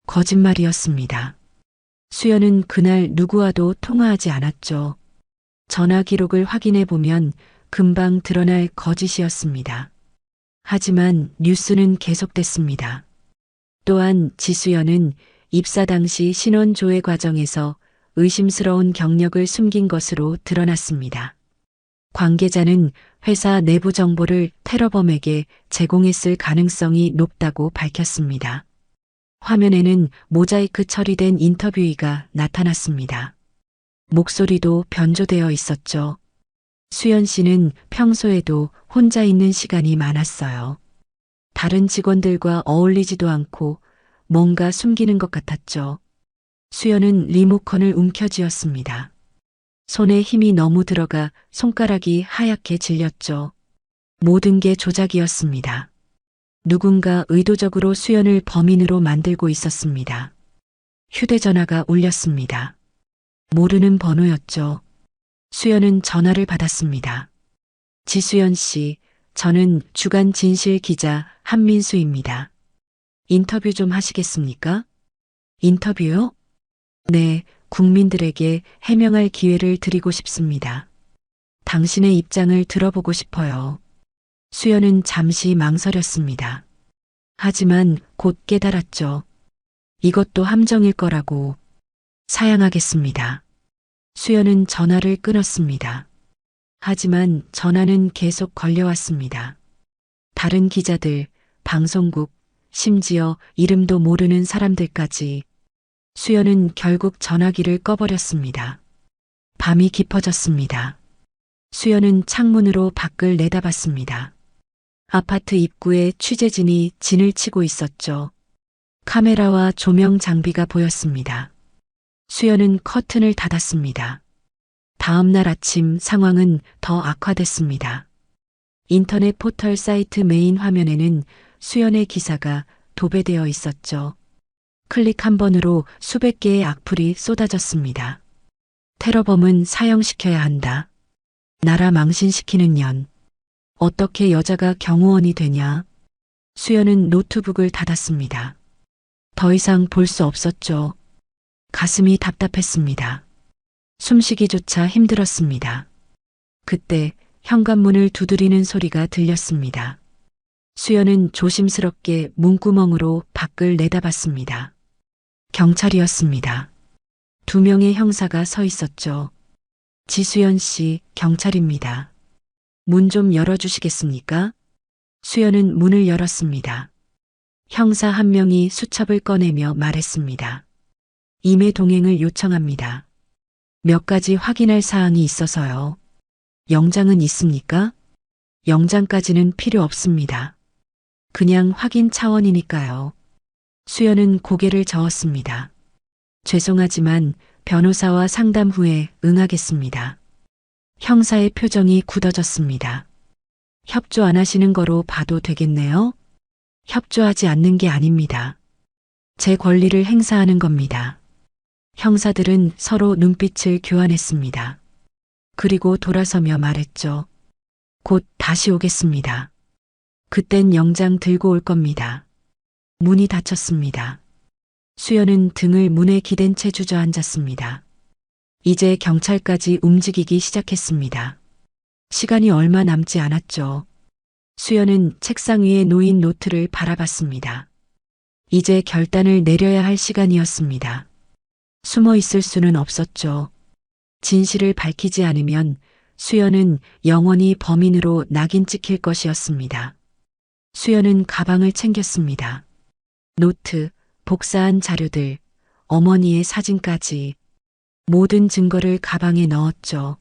거짓말이었습니다. 수연은 그날 누구와도 통화하지 않았죠. 전화 기록을 확인해 보면 금방 드러날 거짓이었습니다. 하지만 뉴스는 계속됐습니다. 또한 지수연은 입사 당시 신원 조회 과정에서 의심스러운 경력을 숨긴 것으로 드러났습니다. 관계자는 회사 내부 정보를 테러범에게 제공했을 가능성이 높다고 밝혔습니다. 화면에는 모자이크 처리된 인터뷰이가 나타났습니다. 목소리도 변조되어 있었죠. 수연 씨는 평소에도 혼자 있는 시간이 많았어요. 다른 직원들과 어울리지도 않고 뭔가 숨기는 것 같았죠. 수연은 리모컨을 움켜쥐었습니다. 손에 힘이 너무 들어가 손가락이 하얗게 질렸죠. 모든 게 조작이었습니다. 누군가 의도적으로 수연을 범인으로 만들고 있었습니다. 휴대전화가 울렸습니다. 모르는 번호였죠. 수연은 전화를 받았습니다. 지수연 씨, 저는 주간 진실 기자 한민수입니다. 인터뷰 좀 하시겠습니까? 인터뷰요? 네, 국민들에게 해명할 기회를 드리고 싶습니다. 당신의 입장을 들어보고 싶어요. 수연은 잠시 망설였습니다. 하지만 곧 깨달았죠. 이것도 함정일 거라고. 사양하겠습니다. 수연은 전화를 끊었습니다. 하지만 전화는 계속 걸려왔습니다. 다른 기자들, 방송국, 심지어 이름도 모르는 사람들까지. 수연은 결국 전화기를 꺼버렸습니다. 밤이 깊어졌습니다. 수연은 창문으로 밖을 내다봤습니다. 아파트 입구에 취재진이 진을 치고 있었죠. 카메라와 조명 장비가 보였습니다. 수연은 커튼을 닫았습니다. 다음 날 아침 상황은 더 악화됐습니다. 인터넷 포털 사이트 메인 화면에는 수연의 기사가 도배되어 있었죠. 클릭 한 번으로 수백 개의 악플이 쏟아졌습니다. 테러범은 사형시켜야 한다. 나라 망신시키는 년. 어떻게 여자가 경호원이 되냐. 수연은 노트북을 닫았습니다. 더 이상 볼 수 없었죠. 가슴이 답답했습니다. 숨쉬기조차 힘들었습니다. 그때 현관문을 두드리는 소리가 들렸습니다. 수연은 조심스럽게 문구멍으로 밖을 내다봤습니다. 경찰이었습니다. 2명의 형사가 서 있었죠. 지수연 씨, 경찰입니다. 문 좀 열어주시겠습니까? 수연은 문을 열었습니다. 형사 한 명이 수첩을 꺼내며 말했습니다. 임의 동행을 요청합니다. 몇 가지 확인할 사항이 있어서요. 영장은 있습니까? 영장까지는 필요 없습니다. 그냥 확인 차원이니까요. 수연은 고개를 저었습니다. 죄송하지만 변호사와 상담 후에 응하겠습니다. 형사의 표정이 굳어졌습니다. 협조 안 하시는 거로 봐도 되겠네요? 협조하지 않는 게 아닙니다. 제 권리를 행사하는 겁니다. 형사들은 서로 눈빛을 교환했습니다. 그리고 돌아서며 말했죠. 곧 다시 오겠습니다. 그땐 영장 들고 올 겁니다. 문이 닫혔습니다. 수연은 등을 문에 기댄 채 주저앉았습니다. 이제 경찰까지 움직이기 시작했습니다. 시간이 얼마 남지 않았죠. 수연은 책상 위에 놓인 노트를 바라봤습니다. 이제 결단을 내려야 할 시간이었습니다. 숨어 있을 수는 없었죠. 진실을 밝히지 않으면 수연은 영원히 범인으로 낙인 찍힐 것이었습니다. 수연은 가방을 챙겼습니다. 노트, 복사한 자료들, 어머니의 사진까지 모든 증거를 가방에 넣었죠.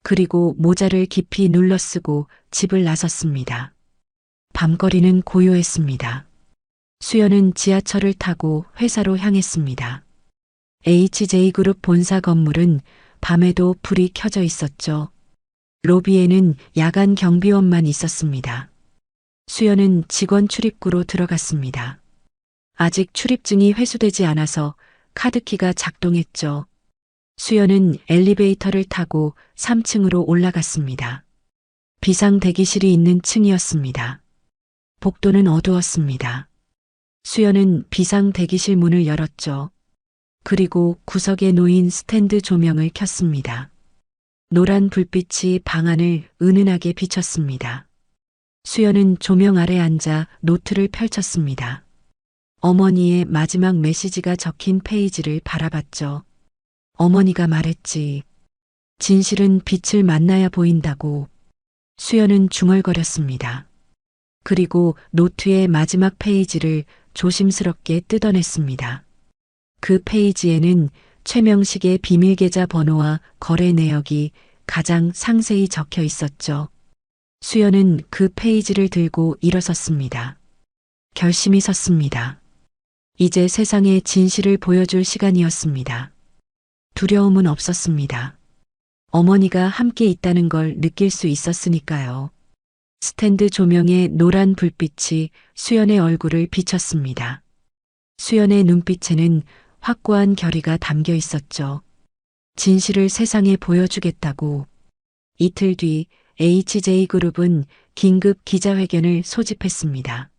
그리고 모자를 깊이 눌러쓰고 집을 나섰습니다. 밤거리는 고요했습니다. 수연은 지하철을 타고 회사로 향했습니다. HJ그룹 본사 건물은 밤에도 불이 켜져 있었죠. 로비에는 야간 경비원만 있었습니다. 수연은 직원 출입구로 들어갔습니다. 아직 출입증이 회수되지 않아서 카드키가 작동했죠. 수연은 엘리베이터를 타고 3층으로 올라갔습니다. 비상 대기실이 있는 층이었습니다. 복도는 어두웠습니다. 수연은 비상 대기실 문을 열었죠. 그리고 구석에 놓인 스탠드 조명을 켰습니다. 노란 불빛이 방 안을 은은하게 비췄습니다. 수연은 조명 아래 앉아 노트를 펼쳤습니다. 어머니의 마지막 메시지가 적힌 페이지를 바라봤죠. 어머니가 말했지. 진실은 빛을 만나야 보인다고. 수연은 중얼거렸습니다. 그리고 노트의 마지막 페이지를 조심스럽게 뜯어냈습니다. 그 페이지에는 최명식의 비밀 계좌 번호와 거래 내역이 가장 상세히 적혀 있었죠. 수연은 그 페이지를 들고 일어섰습니다. 결심이 섰습니다. 이제 세상에 진실을 보여줄 시간이었습니다. 두려움은 없었습니다. 어머니가 함께 있다는 걸 느낄 수 있었으니까요. 스탠드 조명의 노란 불빛이 수연의 얼굴을 비췄습니다. 수연의 눈빛에는 확고한 결의가 담겨 있었죠. 진실을 세상에 보여주겠다고. 이틀 뒤 HJ그룹은 긴급 기자회견을 소집했습니다.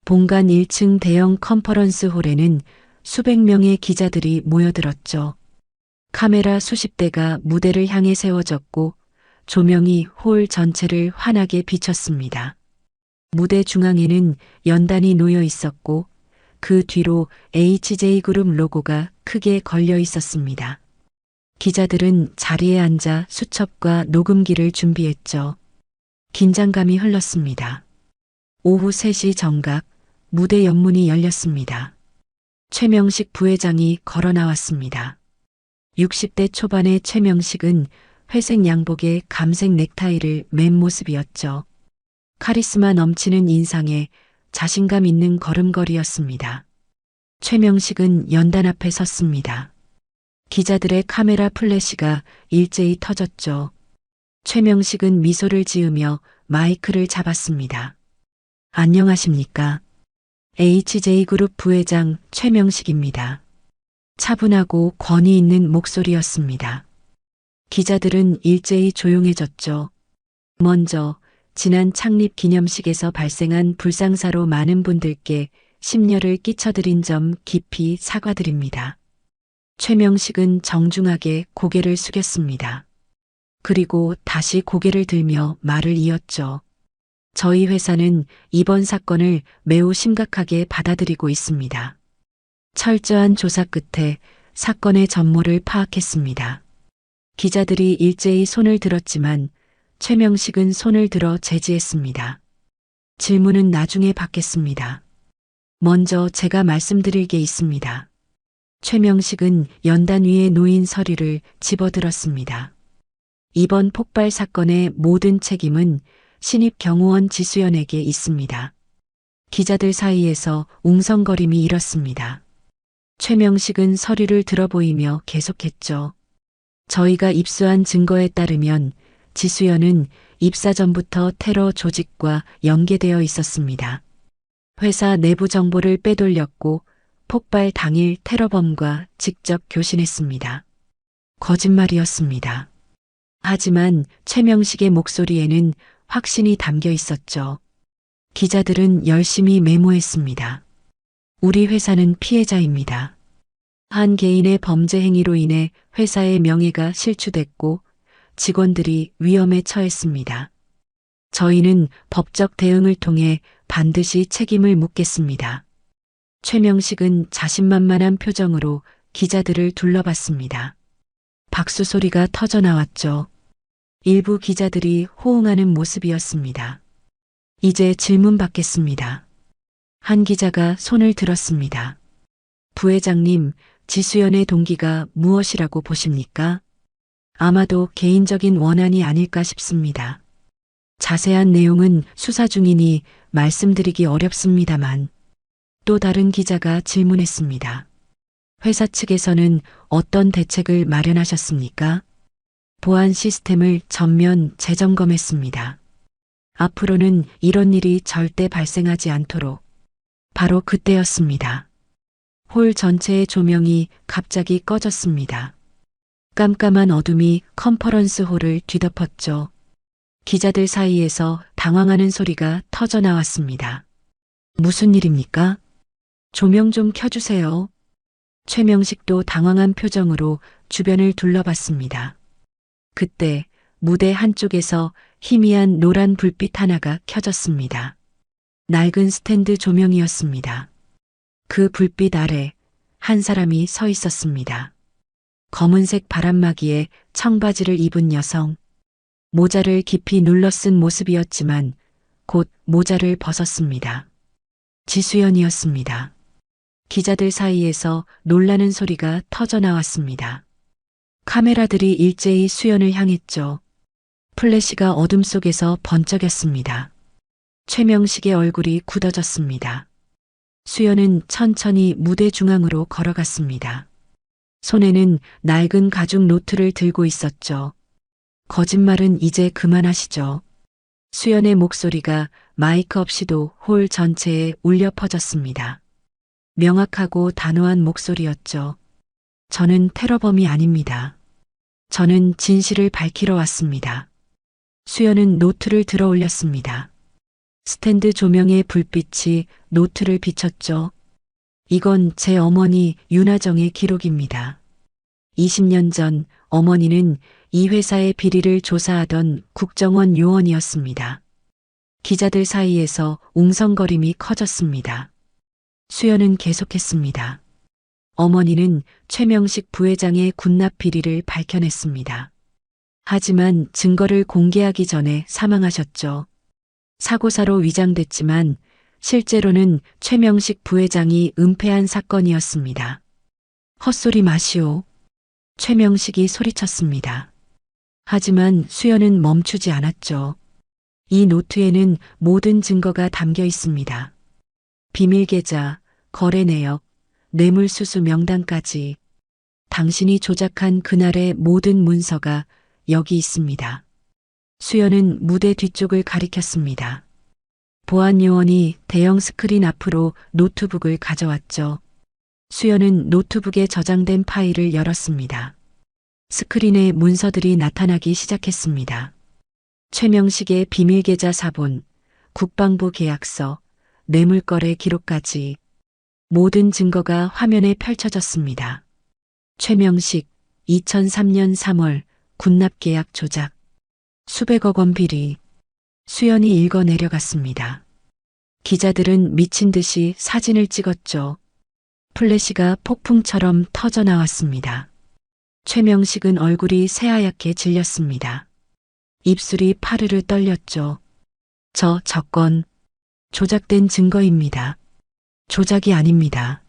본관 1층 대형 컨퍼런스 홀에는 수백 명의 기자들이 모여들었죠. 카메라 수십 대가 무대를 향해 세워졌고 조명이 홀 전체를 환하게 비췄습니다. 무대 중앙에는 연단이 놓여 있었고 그 뒤로 HJ그룹 로고가 크게 걸려 있었습니다. 기자들은 자리에 앉아 수첩과 녹음기를 준비했죠. 긴장감이 흘렀습니다. 오후 3시 정각 무대 연문이 열렸습니다. 최명식 부회장이 걸어 나왔습니다. 60대 초반의 최명식은 회색 양복에 감색 넥타이를 맨 모습이었죠. 카리스마 넘치는 인상에 자신감 있는 걸음걸이였습니다. 최명식은 연단 앞에 섰습니다. 기자들의 카메라 플래시가 일제히 터졌죠. 최명식은 미소를 지으며 마이크를 잡았습니다. 안녕하십니까? HJ그룹 부회장 최명식입니다. 차분하고 권위 있는 목소리였습니다. 기자들은 일제히 조용해졌죠. 먼저 지난 창립 기념식에서 발생한 불상사로 많은 분들께 심려를 끼쳐드린 점 깊이 사과드립니다. 최명식은 정중하게 고개를 숙였습니다. 그리고 다시 고개를 들며 말을 이었죠. 저희 회사는 이번 사건을 매우 심각하게 받아들이고 있습니다. 철저한 조사 끝에 사건의 전모를 파악했습니다. 기자들이 일제히 손을 들었지만 최명식은 손을 들어 제지했습니다. 질문은 나중에 받겠습니다. 먼저 제가 말씀드릴 게 있습니다. 최명식은 연단 위에 놓인 서류를 집어들었습니다. 이번 폭발 사건의 모든 책임은 신입 경호원 지수연에게 있습니다. 기자들 사이에서 웅성거림이 일었습니다. 최명식은 서류를 들어보이며 계속했죠. 저희가 입수한 증거에 따르면 지수연은 입사 전부터 테러 조직과 연계되어 있었습니다. 회사 내부 정보를 빼돌렸고 폭발 당일 테러범과 직접 교신했습니다. 거짓말이었습니다. 하지만 최명식의 목소리에는 확신이 담겨 있었죠. 기자들은 열심히 메모했습니다. 우리 회사는 피해자입니다. 한 개인의 범죄 행위로 인해 회사의 명예가 실추됐고 직원들이 위험에 처했습니다. 저희는 법적 대응을 통해 반드시 책임을 묻겠습니다. 최명식은 자신만만한 표정으로 기자들을 둘러봤습니다. 박수 소리가 터져 나왔죠. 일부 기자들이 호응하는 모습이었습니다. 이제 질문 받겠습니다. 한 기자가 손을 들었습니다. 부회장님, 지수연의 동기가 무엇이라고 보십니까? 아마도 개인적인 원한이 아닐까 싶습니다. 자세한 내용은 수사 중이니 말씀드리기 어렵습니다만. 또 다른 기자가 질문했습니다. 회사 측에서는 어떤 대책을 마련하셨습니까? 보안 시스템을 전면 재점검했습니다. 앞으로는 이런 일이 절대 발생하지 않도록. 바로 그때였습니다. 홀 전체의 조명이 갑자기 꺼졌습니다. 깜깜한 어둠이 컨퍼런스 홀을 뒤덮었죠. 기자들 사이에서 당황하는 소리가 터져 나왔습니다. 무슨 일입니까? 조명 좀 켜주세요. 최명식도 당황한 표정으로 주변을 둘러봤습니다. 그때 무대 한쪽에서 희미한 노란 불빛 하나가 켜졌습니다. 낡은 스탠드 조명이었습니다. 그 불빛 아래 한 사람이 서 있었습니다. 검은색 바람막이에 청바지를 입은 여성. 모자를 깊이 눌러 쓴 모습이었지만 곧 모자를 벗었습니다. 지수연이었습니다. 기자들 사이에서 놀라는 소리가 터져 나왔습니다. 카메라들이 일제히 수연을 향했죠. 플래시가 어둠 속에서 번쩍였습니다. 최명식의 얼굴이 굳어졌습니다. 수연은 천천히 무대 중앙으로 걸어갔습니다. 손에는 낡은 가죽 노트를 들고 있었죠. 거짓말은 이제 그만하시죠. 수연의 목소리가 마이크 없이도 홀 전체에 울려 퍼졌습니다. 명확하고 단호한 목소리였죠. 저는 테러범이 아닙니다. 저는 진실을 밝히러 왔습니다. 수연은 노트를 들어 올렸습니다. 스탠드 조명의 불빛이 노트를 비췄죠. 이건 제 어머니 윤하정의 기록입니다. 20년 전 어머니는 이 회사의 비리를 조사하던 국정원 요원이었습니다. 기자들 사이에서 웅성거림이 커졌습니다. 수연은 계속했습니다. 어머니는 최명식 부회장의 군납 비리를 밝혀냈습니다. 하지만 증거를 공개하기 전에 사망하셨죠. 사고사로 위장됐지만 실제로는 최명식 부회장이 은폐한 사건이었습니다. 헛소리 마시오. 최명식이 소리쳤습니다. 하지만 수연은 멈추지 않았죠. 이 노트에는 모든 증거가 담겨 있습니다. 비밀 계좌, 거래 내역, 뇌물수수 명단까지. 당신이 조작한 그날의 모든 문서가 여기 있습니다. 수연은 무대 뒤쪽을 가리켰습니다. 보안 요원이 대형 스크린 앞으로 노트북을 가져왔죠. 수연은 노트북에 저장된 파일을 열었습니다. 스크린에 문서들이 나타나기 시작했습니다. 최명식의 비밀 계좌 사본, 국방부 계약서, 뇌물거래 기록까지 모든 증거가 화면에 펼쳐졌습니다. 최명식 2003년 3월 군납계약 조작, 수백억 원 비리. 수연이 읽어 내려갔습니다. 기자들은 미친 듯이 사진을 찍었죠. 플래시가 폭풍처럼 터져 나왔습니다. 최명식은 얼굴이 새하얗게 질렸습니다. 입술이 파르르 떨렸죠. 저 건 조작된 증거입니다. 조작이 아닙니다.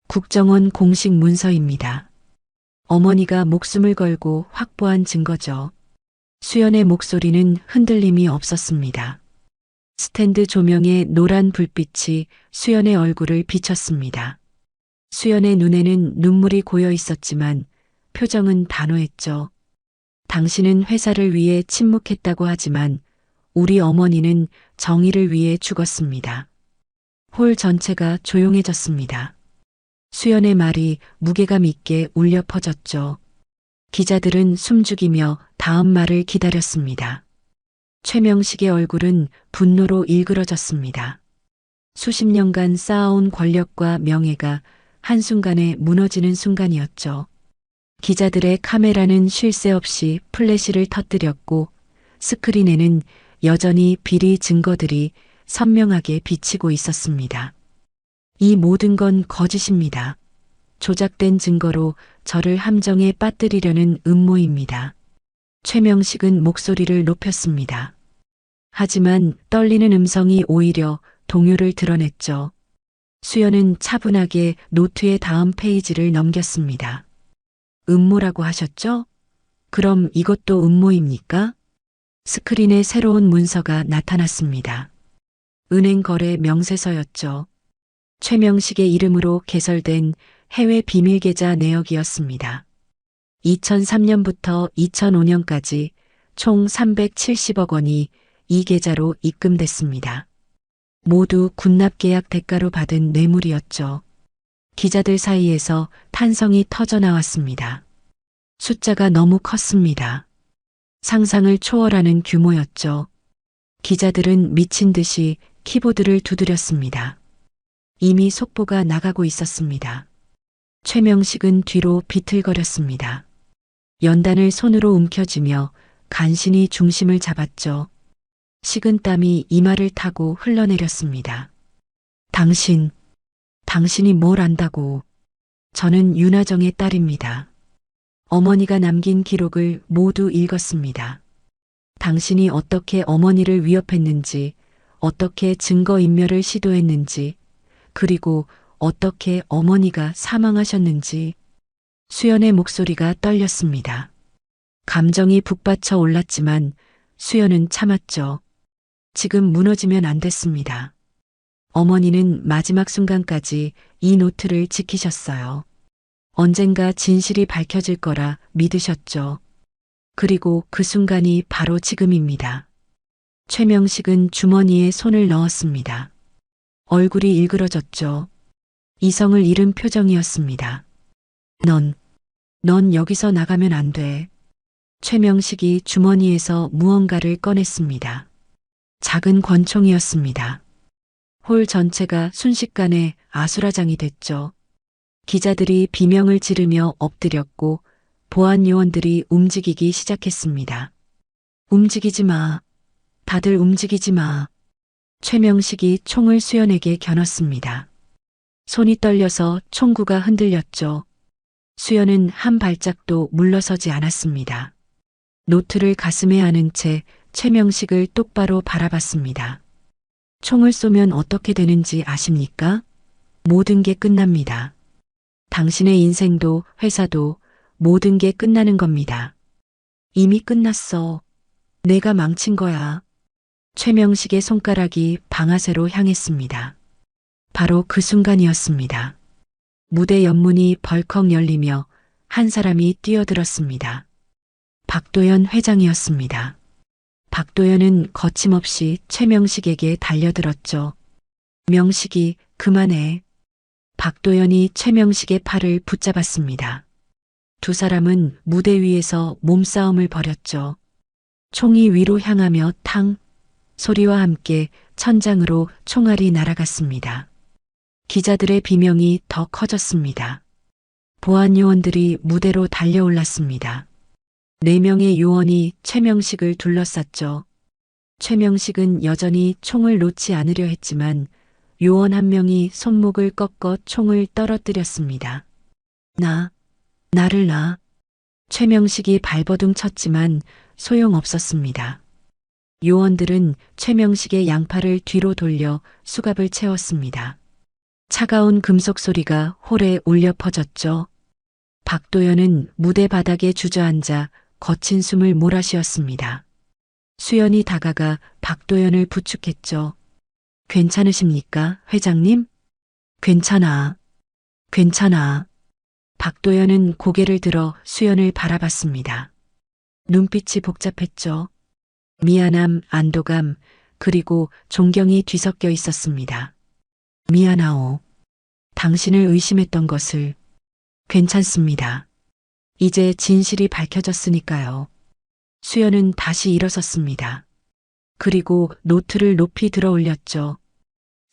국정원 공식 문서입니다. 어머니가 목숨을 걸고 확보한 증거죠. 수연의 목소리는 흔들림이 없었습니다. 스탠드 조명의 노란 불빛이 수연의 얼굴을 비쳤습니다. 수연의 눈에는 눈물이 고여 있었지만 표정은 단호했죠. 당신은 회사를 위해 침묵했다고 하지만 우리 어머니는 정의를 위해 죽었습니다. 홀 전체가 조용해졌습니다. 수연의 말이 무게감 있게 울려 퍼졌죠. 기자들은 숨죽이며 다음 말을 기다렸습니다. 최명식의 얼굴은 분노로 일그러졌습니다. 수십 년간 쌓아온 권력과 명예가 한순간에 무너지는 순간이었죠. 기자들의 카메라는 쉴 새 없이 플래시를 터뜨렸고 스크린에는 여전히 비리 증거들이 선명하게 비치고 있었습니다. 이 모든 건 거짓입니다. 조작된 증거로 저를 함정에 빠뜨리려는 음모입니다. 최명식은 목소리를 높였습니다. 하지만 떨리는 음성이 오히려 동요를 드러냈죠. 수연은 차분하게 노트의 다음 페이지를 넘겼습니다. 음모라고 하셨죠? 그럼 이것도 음모입니까? 스크린에 새로운 문서가 나타났습니다. 은행 거래 명세서였죠. 최명식의 이름으로 개설된 해외 비밀 계좌 내역이었습니다. 2003년부터 2005년까지 총 370억 원이 이 계좌로 입금됐습니다. 모두 군납 계약 대가로 받은 뇌물이었죠. 기자들 사이에서 탄성이 터져 나왔습니다. 숫자가 너무 컸습니다. 상상을 초월하는 규모였죠. 기자들은 미친 듯이 키보드를 두드렸습니다. 이미 속보가 나가고 있었습니다. 최명식은 뒤로 비틀거렸습니다. 연단을 손으로 움켜쥐며 간신히 중심을 잡았죠. 식은땀이 이마를 타고 흘러내렸습니다. 당신이 뭘 안다고. 저는 윤하정의 딸입니다. 어머니가 남긴 기록을 모두 읽었습니다. 당신이 어떻게 어머니를 위협했는지, 어떻게 증거인멸을 시도했는지, 그리고 어떻게 어머니가 사망하셨는지. 수연의 목소리가 떨렸습니다. 감정이 북받쳐 올랐지만 수연은 참았죠. 지금 무너지면 안 됐습니다. 어머니는 마지막 순간까지 이 노트를 지키셨어요. 언젠가 진실이 밝혀질 거라 믿으셨죠. 그리고 그 순간이 바로 지금입니다. 최명식은 주머니에 손을 넣었습니다. 얼굴이 일그러졌죠. 이성을 잃은 표정이었습니다. 넌 여기서 나가면 안 돼. 최명식이 주머니에서 무언가를 꺼냈습니다. 작은 권총이었습니다. 홀 전체가 순식간에 아수라장이 됐죠. 기자들이 비명을 지르며 엎드렸고 보안 요원들이 움직이기 시작했습니다. 움직이지 마. 다들 움직이지 마. 최명식이 총을 수연에게 겨눴습니다. 손이 떨려서 총구가 흔들렸죠. 수연은 한 발짝도 물러서지 않았습니다. 노트를 가슴에 안은 채 최명식을 똑바로 바라봤습니다. 총을 쏘면 어떻게 되는지 아십니까? 모든 게 끝납니다. 당신의 인생도 회사도 모든 게 끝나는 겁니다. 이미 끝났어. 내가 망친 거야. 최명식의 손가락이 방아쇠로 향했습니다. 바로 그 순간이었습니다. 무대 옆문이 벌컥 열리며 한 사람이 뛰어들었습니다. 박도연 회장이었습니다. 박도연은 거침없이 최명식에게 달려들었죠. 명식이 그만해. 박도연이 최명식의 팔을 붙잡았습니다. 두 사람은 무대 위에서 몸싸움을 벌였죠. 총이 위로 향하며 탕 소리와 함께 천장으로 총알이 날아갔습니다. 기자들의 비명이 더 커졌습니다. 보안 요원들이 무대로 달려올랐습니다. 4명의 요원이 최명식을 둘러쌌죠. 최명식은 여전히 총을 놓지 않으려 했지만 요원 한 명이 손목을 꺾어 총을 떨어뜨렸습니다. 나를 놔. 최명식이 발버둥 쳤지만 소용없었습니다. 요원들은 최명식의 양팔을 뒤로 돌려 수갑을 채웠습니다. 차가운 금속 소리가 홀에 울려 퍼졌죠. 박도연은 무대 바닥에 주저앉아 거친 숨을 몰아쉬었습니다. 수연이 다가가 박도연을 부축했죠. 괜찮으십니까, 회장님? 괜찮아. 박도연은 고개를 들어 수연을 바라봤습니다. 눈빛이 복잡했죠. 미안함, 안도감, 그리고 존경이 뒤섞여 있었습니다. 미안하오. 당신을 의심했던 것을. 괜찮습니다. 이제 진실이 밝혀졌으니까요. 수연은 다시 일어섰습니다. 그리고 노트를 높이 들어 올렸죠.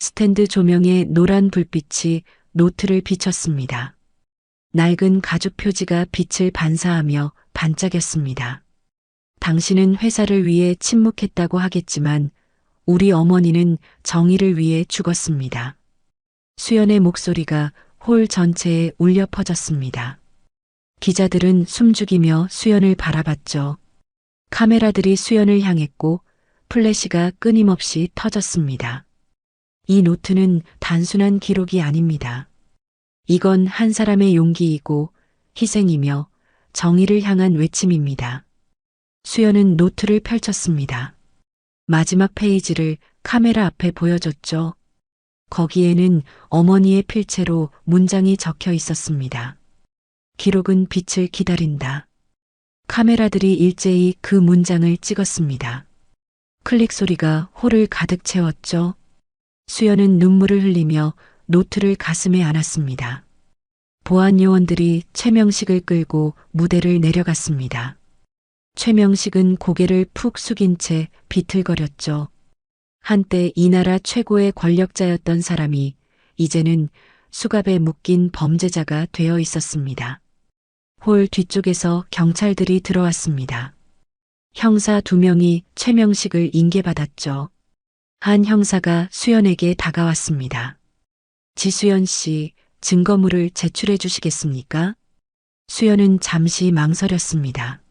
스탠드 조명의 노란 불빛이 노트를 비췄습니다. 낡은 가죽 표지가 빛을 반사하며 반짝였습니다. 당신은 회사를 위해 침묵했다고 하겠지만 우리 어머니는 정의를 위해 죽었습니다. 수연의 목소리가 홀 전체에 울려 퍼졌습니다. 기자들은 숨죽이며 수연을 바라봤죠. 카메라들이 수연을 향했고 플래시가 끊임없이 터졌습니다. 이 노트는 단순한 기록이 아닙니다. 이건 한 사람의 용기이고 희생이며 정의를 향한 외침입니다. 수연은 노트를 펼쳤습니다. 마지막 페이지를 카메라 앞에 보여줬죠. 거기에는 어머니의 필체로 문장이 적혀 있었습니다. 기록은 빛을 기다린다. 카메라들이 일제히 그 문장을 찍었습니다. 클릭 소리가 홀을 가득 채웠죠. 수연은 눈물을 흘리며 노트를 가슴에 안았습니다. 보안 요원들이 최명식을 끌고 무대를 내려갔습니다. 최명식은 고개를 푹 숙인 채 비틀거렸죠. 한때 이 나라 최고의 권력자였던 사람이 이제는 수갑에 묶인 범죄자가 되어 있었습니다. 홀 뒤쪽에서 경찰들이 들어왔습니다. 형사 2명이 최명식을 인계받았죠. 한 형사가 수연에게 다가왔습니다. 지수연 씨, 증거물을 제출해 주시겠습니까? 수연은 잠시 망설였습니다.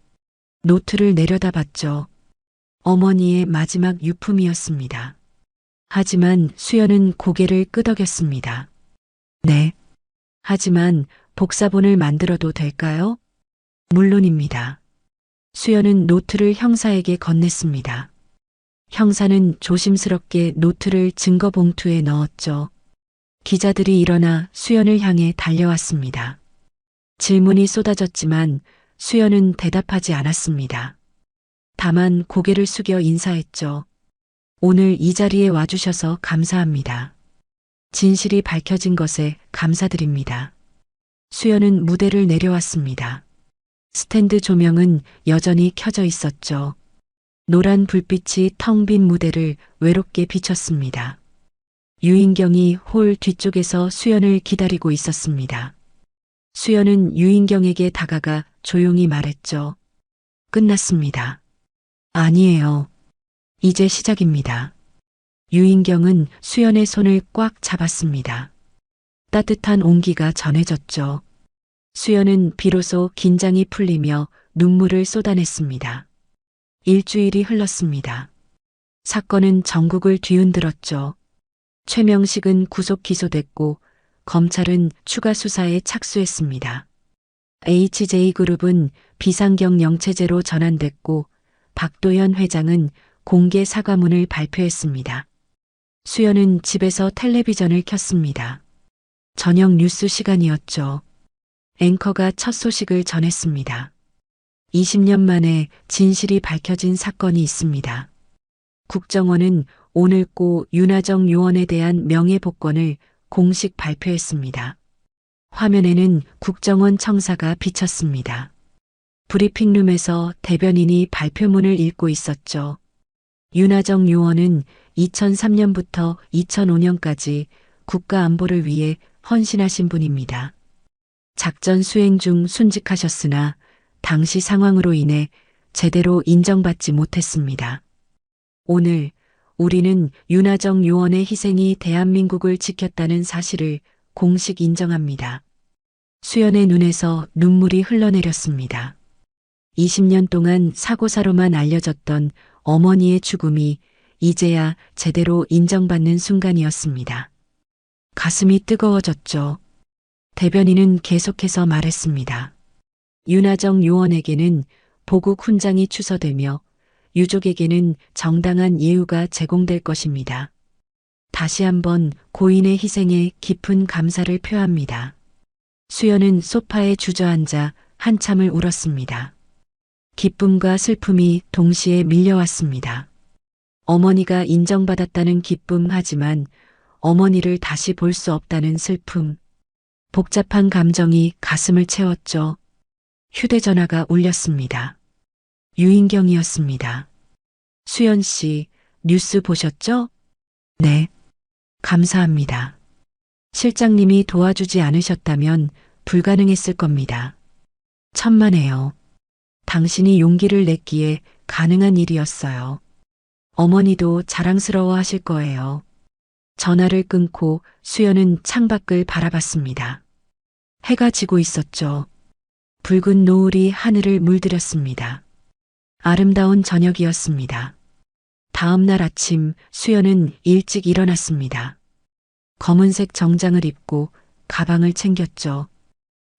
노트를 내려다봤죠. 어머니의 마지막 유품이었습니다. 하지만 수연은 고개를 끄덕였습니다. 네. 하지만 복사본을 만들어도 될까요? 물론입니다. 수연은 노트를 형사에게 건넸습니다. 형사는 조심스럽게 노트를 증거 봉투에 넣었죠. 기자들이 일어나 수연을 향해 달려왔습니다. 질문이 쏟아졌지만 수연은 대답하지 않았습니다. 다만 고개를 숙여 인사했죠. 오늘 이 자리에 와주셔서 감사합니다. 진실이 밝혀진 것에 감사드립니다. 수연은 무대를 내려왔습니다. 스탠드 조명은 여전히 켜져 있었죠. 노란 불빛이 텅 빈 무대를 외롭게 비췄습니다. 유인경이 홀 뒤쪽에서 수연을 기다리고 있었습니다. 수연은 유인경에게 다가가 조용히 말했죠. 끝났습니다. 아니에요. 이제 시작입니다. 유인경은 수연의 손을 꽉 잡았습니다. 따뜻한 온기가 전해졌죠. 수연은 비로소 긴장이 풀리며 눈물을 쏟아냈습니다. 일주일이 흘렀습니다. 사건은 전국을 뒤흔들었죠. 최명식은 구속 기소됐고 검찰은 추가 수사에 착수했습니다. HJ그룹은 비상경 영체제로 전환됐고 박도현 회장은 공개 사과문을 발표했습니다. 수연은 집에서 텔레비전을 켰습니다. 저녁 뉴스 시간이었죠. 앵커가 첫 소식을 전했습니다. 20년 만에 진실이 밝혀진 사건이 있습니다. 국정원은 오늘 고 윤하정 요원에 대한 명예복권을 공식 발표했습니다. 화면에는 국정원 청사가 비쳤습니다. 브리핑룸에서 대변인이 발표문을 읽고 있었죠. 윤하정 요원은 2003년부터 2005년까지 국가 안보를 위해 헌신하신 분입니다. 작전 수행 중 순직하셨으나 당시 상황으로 인해 제대로 인정받지 못했습니다. 오늘 우리는 윤하정 요원의 희생이 대한민국을 지켰다는 사실을 공식 인정합니다. 수연의 눈에서 눈물이 흘러내렸습니다. 20년 동안 사고사로만 알려졌던 어머니의 죽음이 이제야 제대로 인정받는 순간이었습니다. 가슴이 뜨거워졌죠. 대변인은 계속해서 말했습니다. 윤하정 요원에게는 보국 훈장이 추서되며 유족에게는 정당한 예우가 제공될 것입니다. 다시 한번 고인의 희생에 깊은 감사를 표합니다. 수연은 소파에 주저앉아 한참을 울었습니다. 기쁨과 슬픔이 동시에 밀려왔습니다. 어머니가 인정받았다는 기쁨 하지만 어머니를 다시 볼 수 없다는 슬픔. 복잡한 감정이 가슴을 채웠죠. 휴대전화가 울렸습니다. 유인경이었습니다. 수연 씨, 뉴스 보셨죠? 네. 감사합니다. 실장님이 도와주지 않으셨다면 불가능했을 겁니다. 천만에요. 당신이 용기를 냈기에 가능한 일이었어요. 어머니도 자랑스러워 하실 거예요. 전화를 끊고 수연은 창밖을 바라봤습니다. 해가 지고 있었죠. 붉은 노을이 하늘을 물들였습니다. 아름다운 저녁이었습니다. 다음 날 아침 수연은 일찍 일어났습니다. 검은색 정장을 입고 가방을 챙겼죠.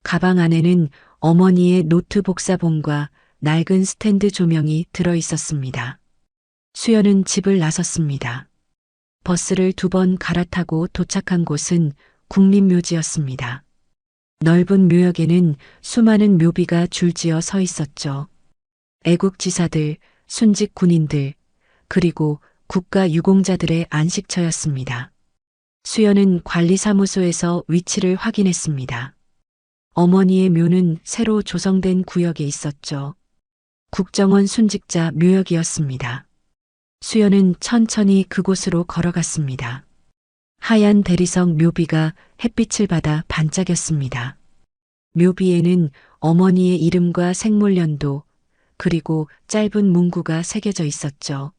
가방 안에는 어머니의 노트 복사본과 낡은 스탠드 조명이 들어 있었습니다. 수연은 집을 나섰습니다. 버스를 2번 갈아타고 도착한 곳은 국립묘지였습니다. 넓은 묘역에는 수많은 묘비가 줄지어 서 있었죠. 애국지사들, 순직 군인들, 그리고 국가유공자들의 안식처였습니다. 수연은 관리사무소에서 위치를 확인했습니다. 어머니의 묘는 새로 조성된 구역에 있었죠. 국정원 순직자 묘역이었습니다. 수연은 천천히 그곳으로 걸어갔습니다. 하얀 대리석 묘비가 햇빛을 받아 반짝였습니다. 묘비에는 어머니의 이름과 생물연도, 그리고 짧은 문구가 새겨져 있었죠.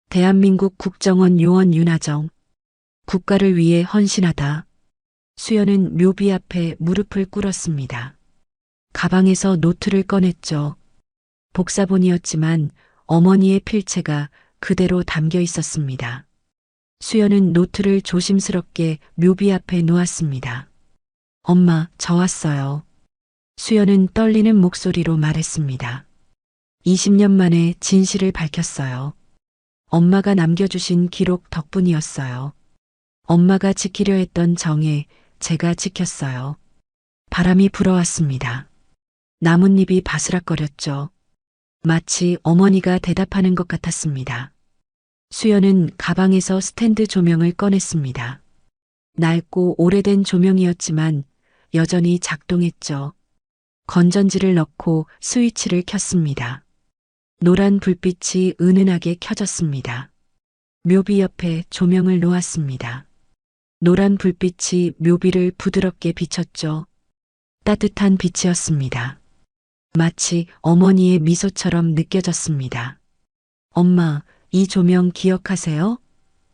대한민국 국정원 요원 윤하정. 국가를 위해 헌신하다. 수연은 묘비 앞에 무릎을 꿇었습니다. 가방에서 노트를 꺼냈죠. 복사본이었지만 어머니의 필체가 그대로 담겨 있었습니다. 수연은 노트를 조심스럽게 묘비 앞에 놓았습니다. 엄마, 저 왔어요. 수연은 떨리는 목소리로 말했습니다. 20년 만에 진실을 밝혔어요. 엄마가 남겨주신 기록 덕분이었어요. 엄마가 지키려 했던 정에 제가 지켰어요. 바람이 불어왔습니다. 나뭇잎이 바스락거렸죠. 마치 어머니가 대답하는 것 같았습니다. 수연은 가방에서 스탠드 조명을 꺼냈습니다. 낡고 오래된 조명이었지만 여전히 작동했죠. 건전지를 넣고 스위치를 켰습니다. 노란 불빛이 은은하게 켜졌습니다. 묘비 옆에 조명을 놓았습니다. 노란 불빛이 묘비를 부드럽게 비췄죠. 따뜻한 빛이었습니다. 마치 어머니의 미소처럼 느껴졌습니다. 엄마, 이 조명 기억하세요?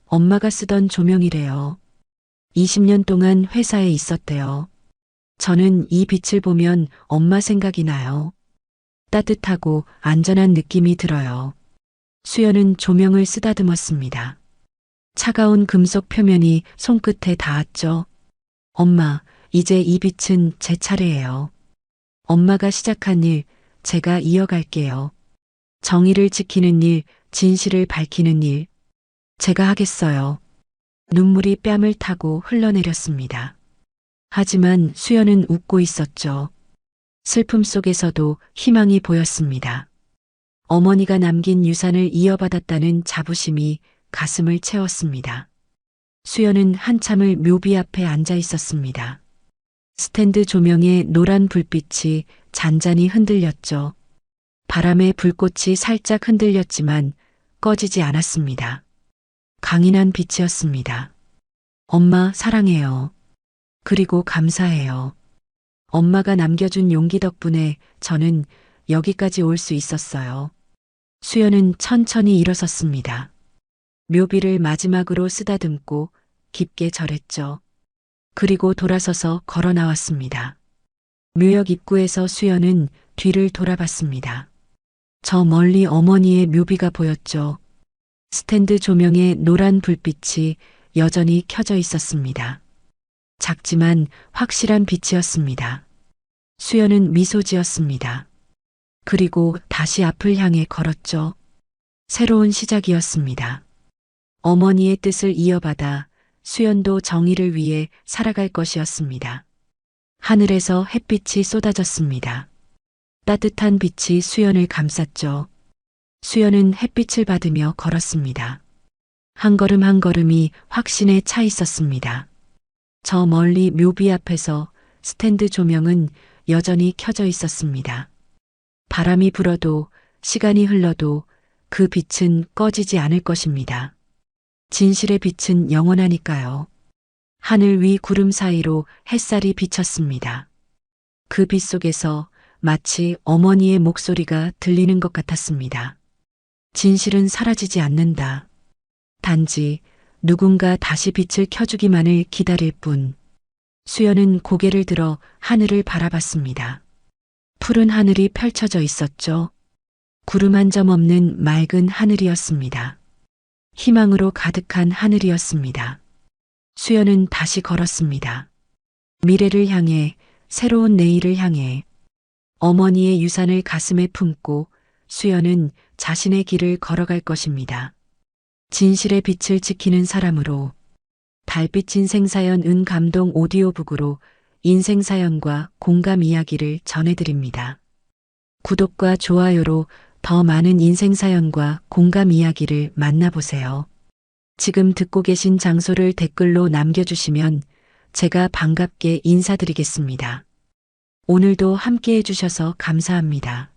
엄마가 쓰던 조명이래요. 20년 동안 회사에 있었대요. 저는 이 빛을 보면 엄마 생각이 나요. 따뜻하고 안전한 느낌이 들어요. 수연은 조명을 쓰다듬었습니다. 차가운 금속 표면이 손끝에 닿았죠. 엄마, 이제 이 빛은 제 차례예요. 엄마가 시작한 일, 제가 이어갈게요. 정의를 지키는 일, 진실을 밝히는 일, 제가 하겠어요. 눈물이 뺨을 타고 흘러내렸습니다. 하지만 수연은 웃고 있었죠. 슬픔 속에서도 희망이 보였습니다. 어머니가 남긴 유산을 이어받았다는 자부심이 가슴을 채웠습니다. 수연은 한참을 묘비 앞에 앉아 있었습니다. 스탠드 조명의 노란 불빛이 잔잔히 흔들렸죠. 바람에 불꽃이 살짝 흔들렸지만 꺼지지 않았습니다. 강인한 빛이었습니다. 엄마 사랑해요. 그리고 감사해요. 엄마가 남겨준 용기 덕분에 저는 여기까지 올 수 있었어요. 수연은 천천히 일어섰습니다. 묘비를 마지막으로 쓰다듬고 깊게 절했죠. 그리고 돌아서서 걸어 나왔습니다. 묘역 입구에서 수연은 뒤를 돌아봤습니다. 저 멀리 어머니의 묘비가 보였죠. 스탠드 조명의 노란 불빛이 여전히 켜져 있었습니다. 작지만 확실한 빛이었습니다. 수연은 미소 지었습니다. 그리고 다시 앞을 향해 걸었죠. 새로운 시작이었습니다. 어머니의 뜻을 이어받아 수연도 정의를 위해 살아갈 것이었습니다. 하늘에서 햇빛이 쏟아졌습니다. 따뜻한 빛이 수연을 감쌌죠. 수연은 햇빛을 받으며 걸었습니다. 한 걸음 한 걸음이 확신에 차 있었습니다. 저 멀리 묘비 앞에서 스탠드 조명은 여전히 켜져 있었습니다. 바람이 불어도 시간이 흘러도 그 빛은 꺼지지 않을 것입니다. 진실의 빛은 영원하니까요. 하늘 위 구름 사이로 햇살이 비쳤습니다. 그 빛 속에서 마치 어머니의 목소리가 들리는 것 같았습니다. 진실은 사라지지 않는다. 단지 누군가 다시 빛을 켜주기만을 기다릴 뿐. 수연은 고개를 들어 하늘을 바라봤습니다. 푸른 하늘이 펼쳐져 있었죠. 구름 한 점 없는 맑은 하늘이었습니다. 희망으로 가득한 하늘이었습니다. 수연은 다시 걸었습니다. 미래를 향해, 새로운 내일을 향해. 어머니의 유산을 가슴에 품고 수연은 자신의 길을 걸어갈 것입니다. 진실의 빛을 지키는 사람으로. 달빛 인생사연 은감동 오디오북으로 인생사연과 공감 이야기를 전해드립니다. 구독과 좋아요로 더 많은 인생사연과 공감 이야기를 만나보세요. 지금 듣고 계신 장소를 댓글로 남겨주시면 제가 반갑게 인사드리겠습니다. 오늘도 함께 해주셔서 감사합니다.